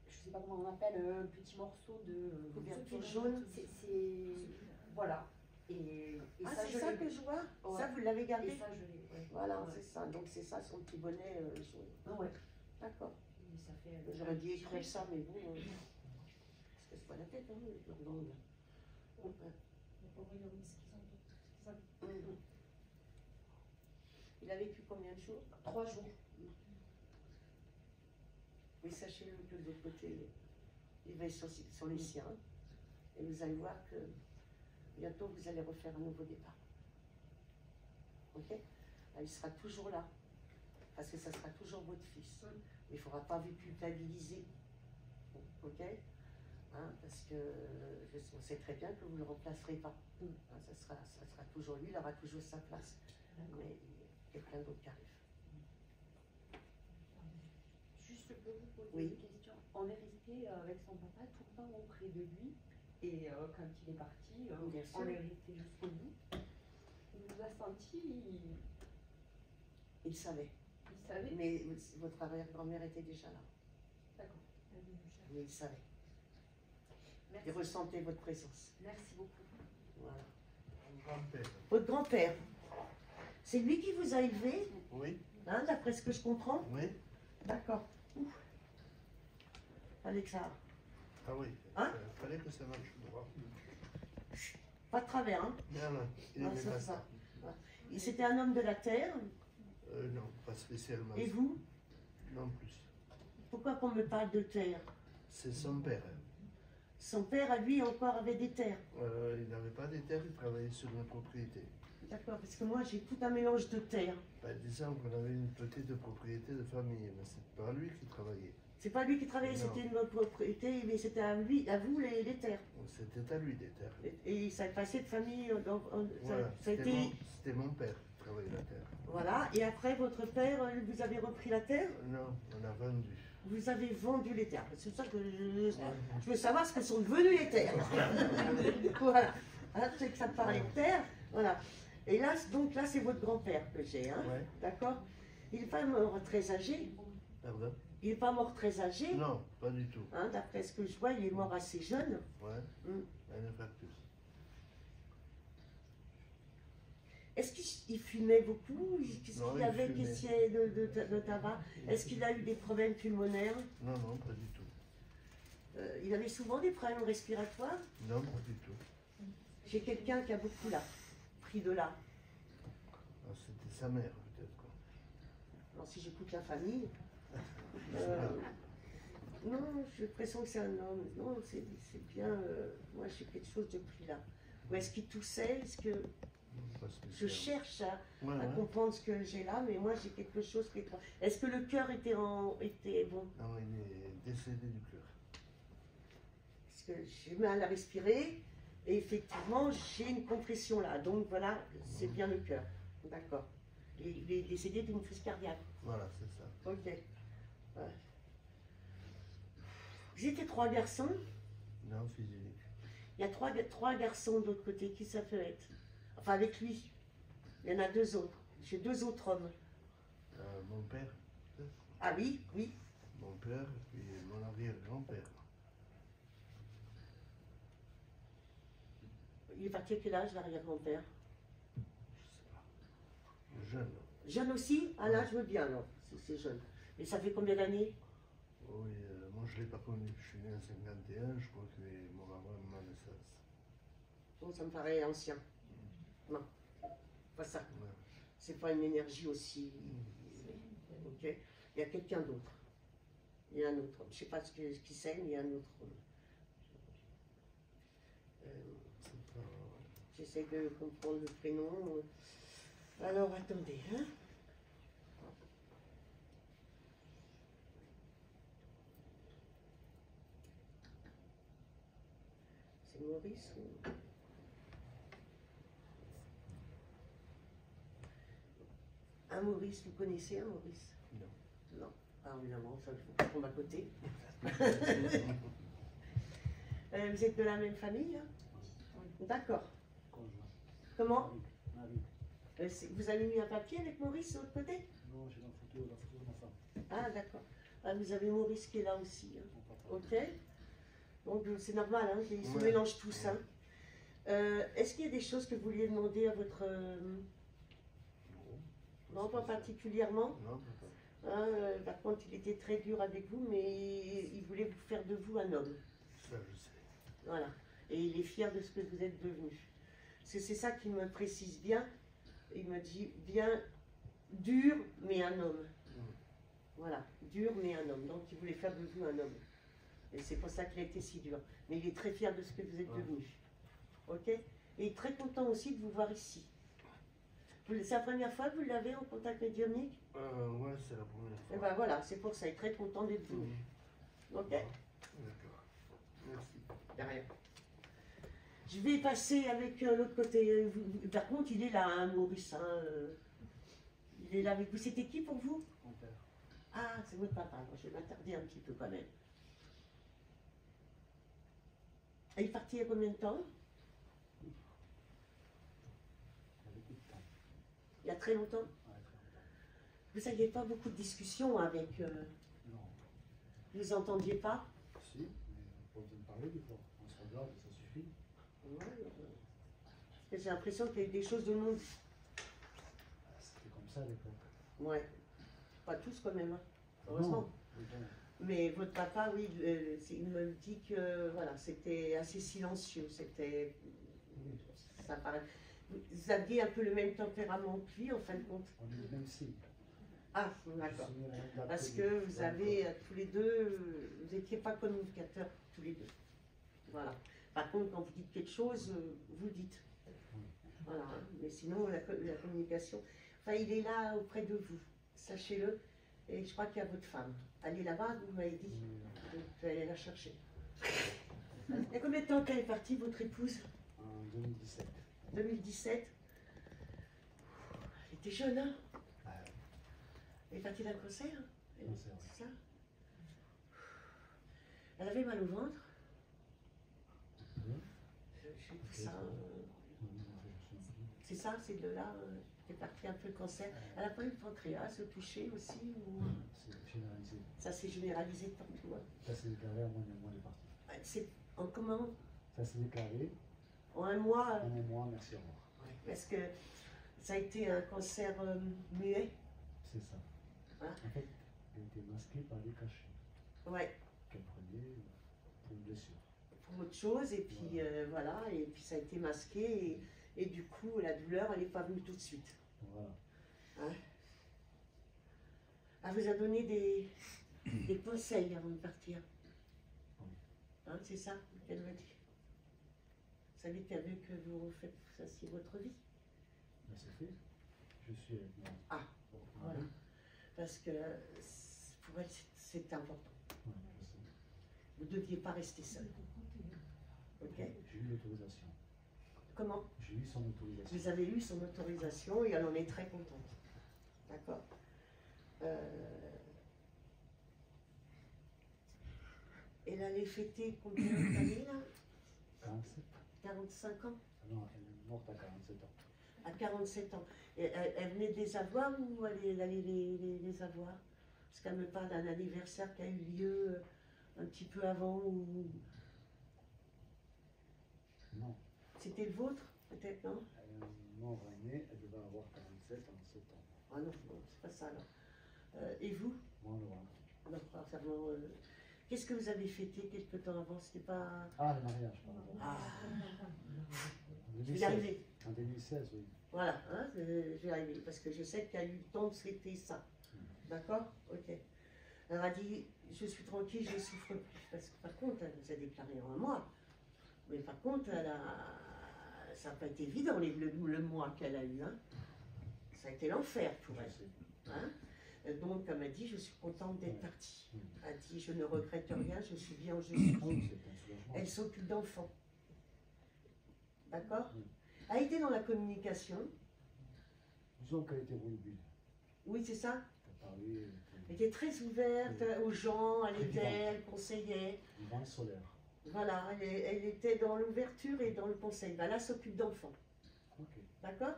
Je ne sais pas comment on appelle, un petit morceau de couverture jaune. C'est... Voilà. Et ah, ça, c'est ça que je vois. Ouais. Ça, vous l'avez gardé. Et ça, je l'ai. Ouais. Voilà, c'est ça. Donc c'est ça son petit bonnet jaune. Ah ouais. D'accord. Ça fait. J'aurais dû écrire ça, mais bon, ça se casse pas la tête, hein, les Irlandais. Il a vécu combien de jours? 3 jours. Oui, sachez-le que de l'autre côté, il va sur les siens. Et vous allez voir que bientôt vous allez refaire un nouveau départ. Ok? Il sera toujours là. Parce que ça sera toujours votre fils. Mais il ne faudra pas vous culpabiliser. Ok? hein, parce que on sait très bien que vous ne le remplacerez pas. Hein, ça sera toujours lui, il aura toujours sa place. Mais il y a quelqu'un d'autre qui arrive. Juste, je peux vous poser Oui. une question. On est resté avec son papa tout le temps auprès de lui. Et quand il est parti, Bien on sûr. est resté jusqu'au bout. Il nous a senti, Il savait. il savait. Mais votre arrière-grand-mère était déjà là. D'accord. Mais il savait. Merci. Il ressentait votre présence. Merci beaucoup. Voilà. Mon grand-père. Votre grand-père, c'est lui qui vous a élevé, Oui, hein, d'après ce que je comprends? oui. D'accord. Ouf. Fallait que ça. Ah oui. Hein? Il fallait que ça marche droit. Pas de travers, hein? Non, non. Il Non, aimait c'est pas ça. ça. Et c'était un homme de la terre. Non, pas spécialement. Et vous? Non plus. Pourquoi qu'on me parle de terre? C'est son père. Son père, à lui, encore avait des terres. Il n'avait pas des terres, il travaillait sur une propriété. D'accord, parce que moi, j'ai tout un mélange de terres. Bah, disons qu'on avait une petite propriété de famille, mais c'est pas lui qui travaillait. C'est pas lui qui travaillait, Non. c'était une propriété, mais c'était à lui, à vous, les terres. C'était à lui des terres. Et ça passait de famille. Voilà, Ça a été. c'était mon père qui travaillait la terre. Voilà, et après, votre père, vous avez repris la terre? Non, on a vendu. Vous avez vendu les terres. C'est ça que je veux savoir ce que sont devenues les terres. Voilà. Hein, c'est que ça me parlait de terre. Voilà. Et là, donc là, c'est votre grand-père que j'ai. Hein, Ouais. d'accord? Il n'est pas mort très âgé. Pardon? Il n'est pas mort très âgé. Non, pas du tout. Hein, d'après ce que je vois, il est mort assez jeune. Ouais, Mm. un infarctus. Est-ce qu'il fumait beaucoup? Qu'est-ce Non, qu'il il avait fumait. qu'est-ce qu'il y avait de tabac? Est-ce qu'il a eu des problèmes pulmonaires? Non, non, pas du tout. Il avait souvent des problèmes respiratoires? Non, pas du tout. J'ai quelqu'un qui a beaucoup là, pris de là. Ah, c'était sa mère, peut-être. Quoi. Alors si j'écoute la famille, Je sais pas. non, j'ai l'impression que c'est un homme. Non, c'est bien. Moi, j'ai quelque chose de pris là. Ou est-ce qu'il toussait? Est-ce que Pas je spécial. cherche à Ouais, ouais. comprendre ce que j'ai là, mais moi j'ai quelque chose qui est. Est-ce que le cœur était bon? Non, il est décédé du cœur. Parce que j'ai mal à respirer et effectivement j'ai une compression là. Donc voilà, c'est bien le cœur. D'accord. Il est décédé d'une crise cardiaque. Voilà, c'est ça. Ok. Ouais. Vous étiez 3 garçons. Non, physique. Il y a trois garçons de l'autre côté. Qui ça peut être? Enfin, avec lui. Il y en a 2 autres. J'ai 2 autres hommes. Mon père, peut-être. Ah oui, oui. Mon père, puis mon arrière-grand-père. Il est parti à quel âge, l'arrière-grand-père? Je sais pas. Jeune. Jeune aussi? Ah là, je veux bien, alors, si c'est jeune. Et ça fait combien d'années? Oui, moi je ne l'ai pas connu. Je suis né en 51, je crois qu'il est mort avant ma naissance. Bon, ça me paraît ancien. Non, pas ça. Ouais. C'est pas une énergie aussi. Ok. Il y a quelqu'un d'autre. Il y a un autre. Je sais pas qui c'est, mais il y a un autre. C'est pas... J'essaie de comprendre le prénom. Alors, attendez, hein. C'est Maurice ou... Un Maurice, vous connaissez un Maurice? Non. Non. Ah évidemment, ça je tombe à côté. Vous êtes de la même famille, hein? D'accord. Comment? Vous avez mis un papier avec Maurice de l'autre côté? Non, j'ai la photo de ma femme. Ah d'accord. Ah, vous avez Maurice qui est là aussi. Hein. Mon papa. Ok. Donc c'est normal, hein, ils se Ouais. mélangent tous. Hein. Est-ce qu'il y a des choses que vous vouliez demander à votre... Non, pas particulièrement. Non, pas. Hein, par contre, il était très dur avec vous, mais il voulait vous faire de vous un homme. Ça, je sais. Voilà. Et il est fier de ce que vous êtes devenu. C'est ça qu'il me précise bien. Il me dit bien dur, mais un homme. Voilà, dur, mais un homme. Donc il voulait faire de vous un homme. Et c'est pour ça qu'il a été si dur. Mais il est très fier de ce que vous êtes devenu. Ok? Et il est très content aussi de vous voir ici. C'est la première fois que vous l'avez en contact médiumnique? Ouais, c'est la première Et fois. ben voilà, c'est pour ça. Il est très content d'être venu. Ok? D'accord. Merci. y a rien. Je vais passer avec l'autre côté. Par contre, il est là, hein, Maurice. Hein, il est là avec vous. C'était qui pour vous? Mon père. Ah, c'est votre papa. Alors, je vais m'attarder un petit peu quand même. Il est parti il y a combien de temps? Il y a beaucoup de temps. Il y a très longtemps? Ouais, très longtemps. Vous n'aviez pas beaucoup de discussions avec... Non. Vous n'entendiez pas? Si, mais pas besoin de parler des fois. On se regarde et ça suffit. Ouais, j'ai l'impression qu'il y a eu des choses de monde. C'était comme ça à l'époque. Ouais. Pas tous quand même, hein. Heureusement. Non, Mais votre papa, oui, il me dit que voilà, c'était assez silencieux. C'était. Ça paraît. Vous aviez un peu le même tempérament que lui, en fin de compte. on est le même signe. Ah, d'accord. Parce que vous avez tous les deux, vous n'étiez pas communicateurs tous les deux. Voilà. Par contre, quand vous dites quelque chose, vous le dites. Voilà. Mais sinon, la communication. Enfin, il est là auprès de vous. Sachez-le. Et je crois qu'il y a votre femme. Elle est là-bas, vous m'avez dit. Donc, vous allez la chercher. Il y a combien de temps qu'elle est partie, votre épouse? En 2017. 2017. Elle était jeune, hein? Ouais. Elle est partie d'un cancer? Cancer, oui. C'est ça? Elle avait mal au ventre? Oui. J'ai tout ça. C'est ça, c'est de là, c'est parti un peu le cancer. Elle n'a pas eu de pancréas, se toucher aussi ou... C'est généralisé. Ça s'est généralisé partout. Hein. Ça s'est déclaré en moins d'un mois de parti. C'est en comment? Ça s'est déclaré En un mois. en un mois, merci, au revoir. Ouais, parce que ça a été un cancer muet. C'est ça. Hein? En fait, elle était masquée par des cachets Ouais, qu'elle prenait pour une blessure. pour autre chose. Et puis voilà, et puis ça a été masqué. Et du coup, la douleur, elle n'est pas venue tout de suite. Voilà. Hein? Elle vous a donné des conseils avant de partir. Oui. Hein, c'est ça qu'elle m'a dit. Vous savez qu'elle veut que vous faites ainsi votre vie. Mais c'est fait. Je suis avec moi. Ah, voilà. Parce que pour elle, c'est important. Ouais, je sais. Vous ne deviez pas rester seul. Ok? J'ai eu l'autorisation. Comment? J'ai eu son autorisation. Vous avez eu son autorisation et elle en est très contente. D'accord? Elle allait fêter combien d'années là? 47. 45 ans? Ah non, elle est morte à 47 ans. À 47 ans. Et elle venait de les avoir ou elle allait les avoir? Parce qu'elle me parle d'un anniversaire qui a eu lieu un petit peu avant ou... Non. C'était le vôtre, peut-être, non? Elle est morte année, elle devait avoir 47 en 7 ans. Ah non, c'est pas ça alors. Et vous? Moi, le voilà. Non, pas vraiment, qu'est-ce que vous avez fêté quelque temps avant? C'était pas... Ah, le mariage, pardon. Ah, En je vais y 2016. arriver. En 2016, oui. Voilà, hein, je vais y arriver, parce que je sais qu'il y a eu le temps de fêter ça. D'accord? Ok. Elle a dit, je suis tranquille, je ne souffre plus. Parce que par contre, elle nous a déclaré en un mois. Mais par contre, ça n'a pas été évident le mois qu'elle a eu. Hein. Ça a été l'enfer pour Je elle. sais. Hein. Donc, elle m'a dit, je suis contente d'être partie. Elle a dit, je ne regrette rien, je suis bien où je suis. Ah oui, c'est un soulagement. Elle s'occupe d'enfants. D'accord? Oui. Elle a été dans la communication. Disons qu'elle était volubile. Oui, c'est ça. Elle parlait Elle était très ouverte aux gens, elle aidait, elle conseillait. du vent solaire. Voilà, elle était dans l'ouverture et dans le conseil. Ben là, elle s'occupe d'enfants. Ok. D'accord?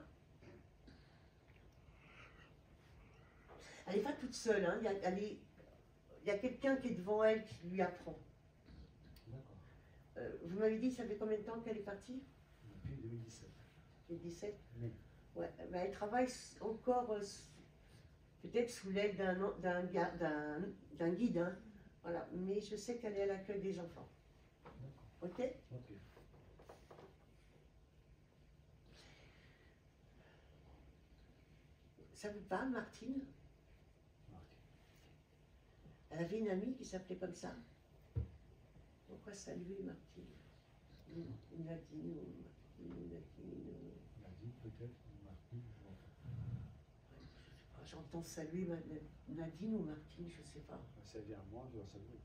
Elle n'est pas toute seule. Hein. Il y a quelqu'un qui est devant elle qui lui apprend. D'accord. Vous m'avez dit, ça fait combien de temps qu'elle est partie? Depuis 2017. J'ai 17. Mais Ouais, ben elle travaille encore peut-être sous l'aide d'un guide. Hein. Voilà. Mais je sais qu'elle est à l'accueil des enfants. d'accord. Ok? Ok. Ça vous parle, Martine? Martine. Elle avait une amie qui s'appelait comme ça. Pourquoi saluer Martine? Nadine ou Nadine. Nadine, peut-être. Martine, je vois pas. J'entends saluer Nadine ou Martine, je ne sais pas. Ça vient à moi, je dois saluer.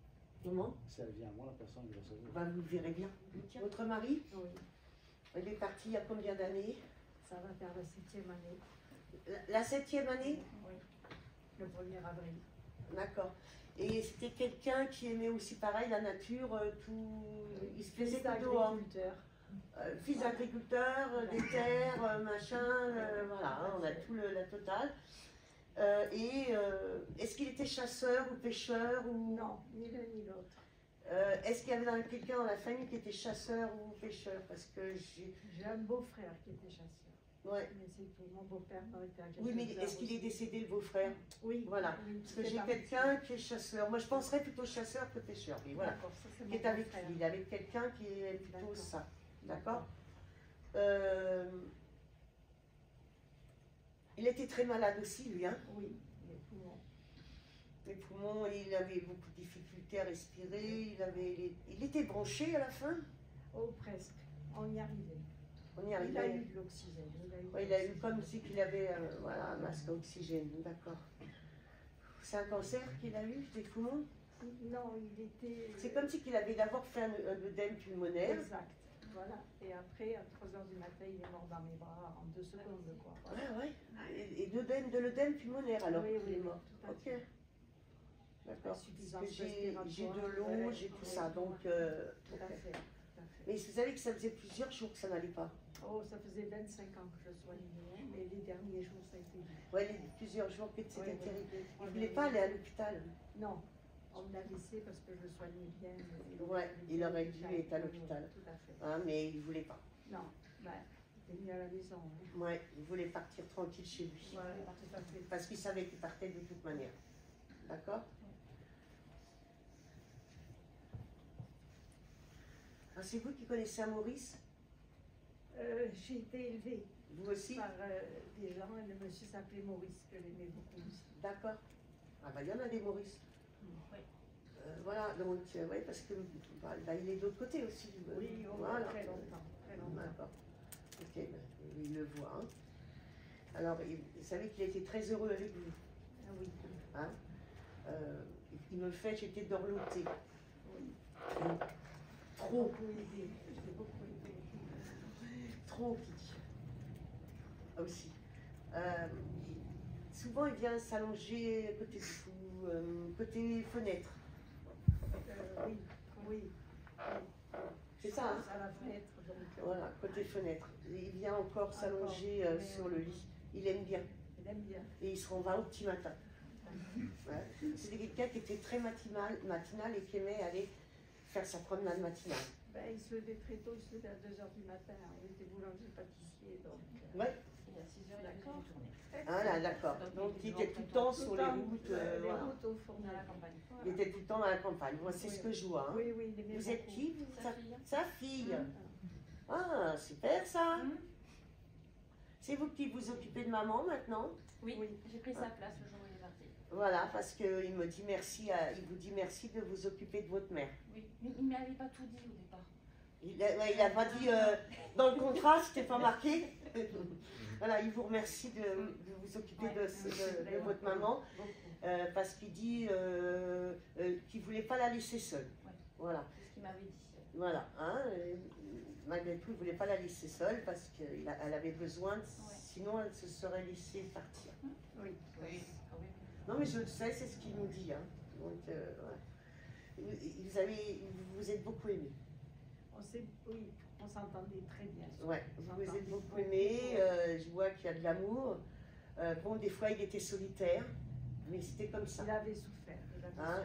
Comment? Si elle vient à moi, la personne qui va sauver. Bah, vous le verrez bien. Votre mari, Oui, il est parti il y a combien d'années? ça va faire la 7e année. La 7e année? Oui, le 1er avril. D'accord. Et c'était quelqu'un qui aimait aussi pareil la nature, tout. Il se plaisait que dehors. Agriculteur. Fils d'agriculteur, des terres, machin, voilà, hein, on a tout la totale. Est-ce qu'il était chasseur ou pêcheur ou... Non, ni l'un ni l'autre. Est-ce qu'il y avait quelqu'un dans la famille qui était chasseur ou pêcheur? Parce que J'ai un beau-frère qui était chasseur. Ouais. Mais c'est tout. Mon beau-père était agriculteur. Oui, mais est-ce qu'il est décédé, le beau-frère? Oui. Voilà. Oui, Parce que c'est j'ai parti. quelqu'un qui est chasseur. Moi, je penserais plutôt chasseur que pêcheur. Mais voilà. D'accord, ça c'est Qui mon est avec beau-frère. lui. Il est avec quelqu'un qui est plutôt D'accord. ça. D'accord? Il était très malade aussi, lui, hein? Oui, les poumons. Les poumons, il avait beaucoup de difficultés à respirer. Il était bronché à la fin? Oh, presque. On y arrivait. On y Il a arrivait. eu de l'oxygène. Ouais, il a eu comme si qu'il avait voilà, un masque à oxygène. D'accord. C'est un cancer qu'il a eu des poumons? Non, il était. C'est comme si qu'il avait d'abord fait un œdème pulmonaire. Exact. Voilà. Et après, à 3h du matin, il est mort dans mes bras en 2 secondes, quoi. Voilà. Ouais. Et de l'œdème pulmonaire alors Oui, il est oui, mort. tout à Ok. fait. D'accord. Insuffisance Parce que j'ai de respiratoire. l'eau, Ouais, j'ai tout ouais, ça. Donc, tout ok. à fait. Tout à fait. Mais vous savez que ça faisait plusieurs jours que ça n'allait pas. Oh, ça faisait 25 ans que je soignais, mais les derniers jours, ça a été dur. Ouais, plusieurs jours que c'était Ouais, terrible. ouais, Il ne voulait pas aller à l'hôpital. Non, on me l'a laissé parce que je le soignais bien. Ouais, il aurait dû être à l'hôpital. Tout à fait. Hein, mais il ne voulait pas. Non, ben, il est venu à la maison. Hein. Ouais, il voulait partir tranquille chez lui. Voilà, tout à fait. Parce qu'il savait qu'il partait de toute manière. D'accord? Ah, c'est vous qui connaissez un Maurice? J'ai été élevée Vous aussi? par des gens, et le monsieur s'appelait Maurice, que j'aimais beaucoup aussi. D'accord. Ah bah il y en a des Maurice. Oui. Voilà, donc oui, parce que bah, il est de l'autre côté aussi. Oui, voilà. très longtemps. Très longtemps. D'accord. Ok, ben, il le voit. Hein. Alors, vous savez qu'il était très heureux avec vous. Ah oui. Hein. Il me fait, j'étais dorlotée. Oui. Trop. Beaucoup aidé. Je l'ai beaucoup aidé. Trop, Kitty. Aussi. Souvent, il vient s'allonger côté fou, côté fenêtre. Oui, oui. C'est ça, hein? À la fenêtre, donc. Voilà, côté fenêtre. Il vient encore s'allonger sur le lit. Il aime bien. Il aime bien. Et il se rend va au petit matin. Ouais. C'était quelqu'un qui était très matinal et qui aimait aller faire sa promenade matinale. Ben, il se levait très tôt, il se levait à 2h du matin. Il était boulanger-pâtissier, donc. Ouais. Et à 6h, il D'accord. faisait une tournée. Ah là, d'accord. Donc il était tout le temps sur les routes. Les Voilà. routes au four Dans la campagne. Il était tout le temps dans la campagne. Moi, c'est ce que je vois. Hein. Oui, oui, il aimait Vous êtes beaucoup. qui vous? Sa fille. Sa fille. Ah, super ça. Hum. C'est vous qui vous occupez de maman maintenant? Oui, Oui. j'ai pris sa place le jour où il est parti. Voilà, parce qu'il me dit merci, il vous dit merci de vous occuper de votre mère. Oui, mais il ne m'avait pas tout dit au départ. Il a pas dit dans le contrat, c'était pas marqué. Voilà, il vous remercie de vous occuper de votre maman parce qu'il dit qu'il ne voulait pas la laisser seule. Ouais. Voilà. C'est ce qu'il m'avait dit. Voilà. Hein, malgré tout, il ne voulait pas la laisser seule parce qu'elle avait besoin, sinon elle se serait laissée partir. Oui. Oui. Ah oui. Non, mais je le sais, c'est ce qu'il nous dit. Hein. Donc, ouais. Vous êtes beaucoup aimés. Oui, on s'entendait très bien. Ouais, vous les êtes beaucoup aimés. Je vois qu'il y a de l'amour. Bon, des fois, il était solitaire, mais c'était comme ça. Il avait souffert. Hein,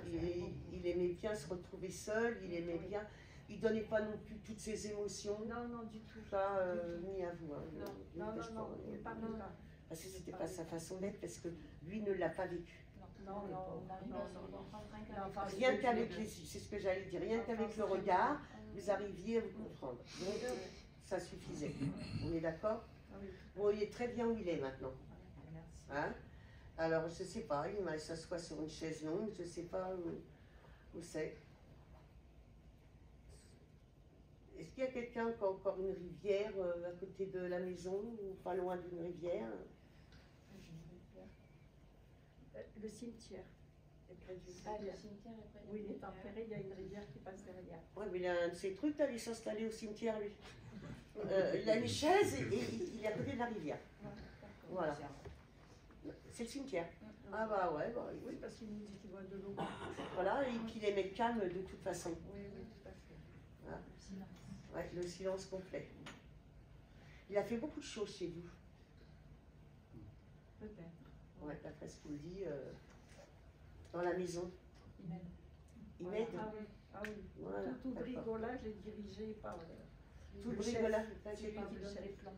il aimait bien se retrouver seul, il aimait bien. Il ne donnait pas non plus toutes ses émotions. Non, non, du tout. Pas ni à vous. Hein, Non, il ne parlait pas. Parce que c'était pas sa façon d'être, parce que lui ne l'a pas vécu. Non, On arrive à se comprendre qu'avec Rien qu'avec les yeux, c'est ce que j'allais dire, rien qu'avec le regard, vous arriviez à vous comprendre. Donc, ça suffisait. On est d'accord? Bon, il est très bien où il est maintenant. Merci. Hein? Alors, je ne sais pas, il s'assoit sur une chaise longue, je ne sais pas où c'est. Est-ce qu'il y a quelqu'un qui a encore une rivière à côté de la maison ou pas loin d'une rivière? Le cimetière. C'est près du Ah, le rivière. cimetière est près Où il est enterré, il y a une rivière qui passe derrière. Ouais, mais il a un de ces trucs d'aller s'installer au cimetière, lui. Il a une chaise et il est à côté de la rivière. Voilà. C'est le cimetière. Ah bah ouais, bah, Oui, parce qu'il nous dit qu'il voit de l'eau. voilà, et qu'il aimait le calme de toute façon. Oui, oui, tout à fait. Voilà. Le silence. Ouais, le silence complet. Il a fait beaucoup de choses chez vous. Peut-être. Ouais, d'après ce qu'il dit, dans la maison. Il m'aide. Il m'aide. Ah oui, ah oui. Voilà, Tout d'accord. brigolage est dirigé par Tout le brigolage. chef. C'est lui qui donne les plans.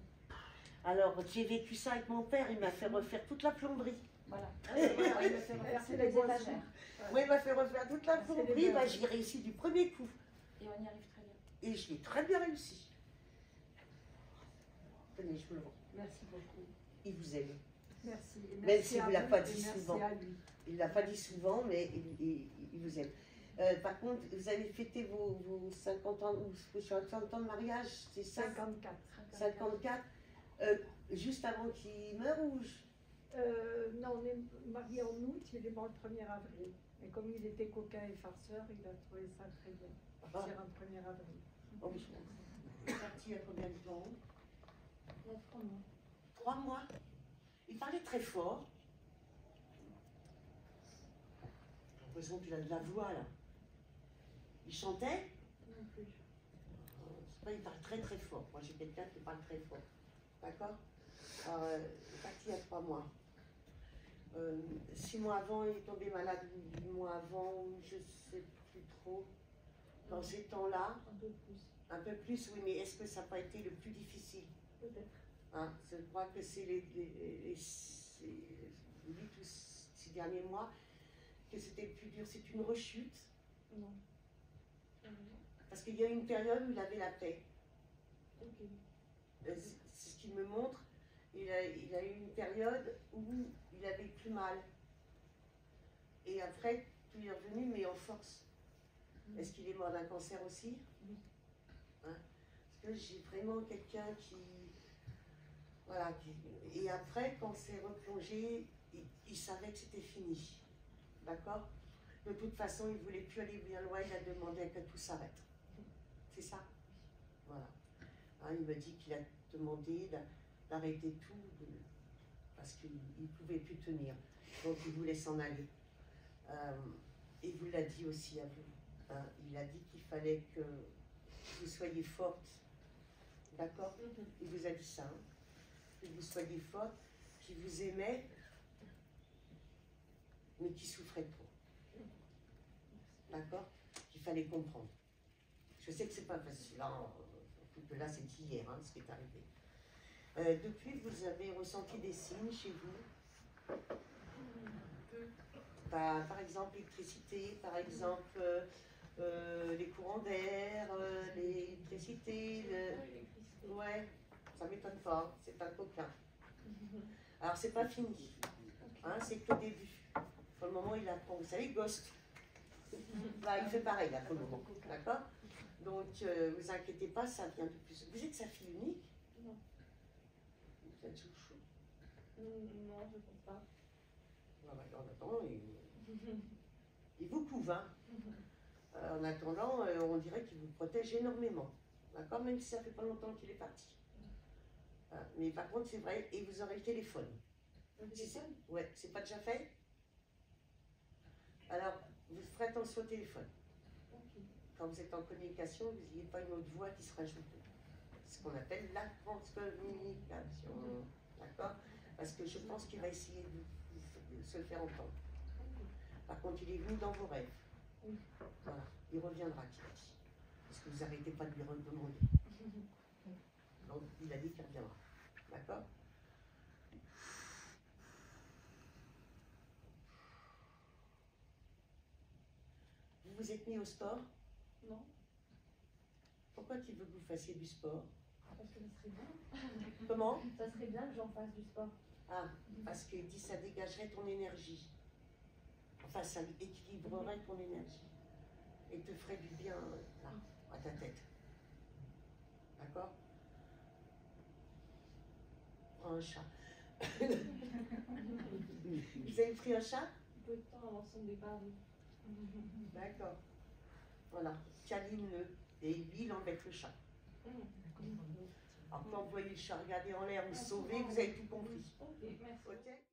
Alors, j'ai vécu ça avec mon père, il m'a fait refaire toute la plomberie. Voilà. Il me fait refaire C'est tous les les boissons. étagères. Moi, il m'a fait refaire toute la C'est plomberie, les bah, bases. j'ai réussi du premier coup. Et on y arrive très bien. Et je l'ai très bien réussi. Tenez, je vous le rends. Merci beaucoup. Il vous aime. Merci. Et Même merci s'il à vous l'a vous pas et dit merci souvent. à lui. Il ne l'a pas dit souvent, mais il vous aime. Par contre, vous avez fêté vos 50 ans, ou 60 ans de mariage, c'est ça 54. 54 juste avant qu'il meure ou Non, on est mariés en août, il est mort le 1er avril. Mais comme il était coquin et farceur, il a trouvé ça très bien. Partir un 1er avril. Oh, oui, il est parti il y a combien de temps? Il y a 3 mois. 3 mois. Il parlait très fort. J'ai l'impression qu'il a de la voix là. Il chantait? Non plus. C'est pas, il parle très très fort. Moi j'ai quelqu'un qui parle très fort. D'accord? Il est parti il y a 3 mois. 6 mois avant, il est tombé malade, 8 mois avant, je sais plus trop. Dans ces temps-là, Un peu plus. un peu plus, oui, mais est-ce que ça n'a pas été le plus difficile? Peut-être. Hein, je crois que c'est les 8 ou 6 derniers mois que c'était le plus dur. C'est une rechute. Non. Parce qu'il y a eu une période où il avait la paix. Ok. C'est ce qu'il me montre. Il a eu une période où il avait plus mal. Et après, tout est revenu, mais en force. Est-ce qu'il est mort d'un cancer aussi? Oui. Hein? Parce que j'ai vraiment quelqu'un qui... Voilà. Et après, quand c'est replongé, il savait que c'était fini. D'accord? De toute façon, il ne voulait plus aller bien loin, il a demandé que tout s'arrête. C'est ça? Voilà. Hein, il me dit qu'il a demandé d'arrêter tout parce qu'il ne pouvait plus tenir. Donc il voulait s'en aller. Il vous l'a dit aussi à vous. Hein, il a dit qu'il fallait que vous soyez forte. D'accord? Il vous a dit ça. Hein, que vous soyez forte, qu'il vous aimait, mais qu'il souffrait trop. D'accord? Qu'il fallait comprendre. Je sais que c'est pas facile. Que là, c'est hier, hein, ce qui est arrivé. Depuis, vous avez ressenti des signes chez vous? Par exemple, l'électricité, par exemple, les courants d'air, l'électricité. Ouais, ça m'étonne pas, c'est un coquin. Alors, c'est pas fini, hein, c'est que le début. Pour le moment, il apprend. Vous savez, Ghost. Là, il fait pareil, là, pour le moment. D'accord? Donc, vous inquiétez pas, ça vient de plus. Vous êtes sa fille unique? Non. Vous êtes chouchou. Non, je pense pas. En attendant, il vous couve, hein. En attendant, on dirait qu'il vous protège énormément. D'accord? Même si ça fait pas longtemps qu'il est parti. Mais par contre, c'est vrai, et vous aurez le téléphone. Ouais, c'est pas déjà fait? Alors, vous ferez attention au téléphone. Quand vous êtes en communication, vous n'ayez pas une autre voix qui se rajoute. C'est ce qu'on appelle la transcommunication. D'accord? Parce que je pense qu'il va essayer de se le faire entendre. Par contre, il est venu dans vos rêves. Voilà. Il reviendra, Kitty. Parce que vous n'arrêtez pas de lui redemander. Donc, il a dit qu'il reviendra. D'accord? Vous vous êtes mis au sport? Non. Pourquoi il veut que vous fassiez du sport? Parce que ça serait bien. Comment? Ça serait bien que j'en fasse du sport. Ah, parce qu'il dit que ça dégagerait ton énergie. Enfin, ça équilibrerait ton énergie. Et te ferait du bien là, à ta tête. D'accord? Prends un chat. Vous avez pris un chat? peu de temps à l'ensemble des parents. D'accord. Voilà, câline-le et lui, il embête le chat. Alors quand vous voyez le chat regarder en l'air, vous sauvez, vous avez tout compris. Ok, merci. Ok.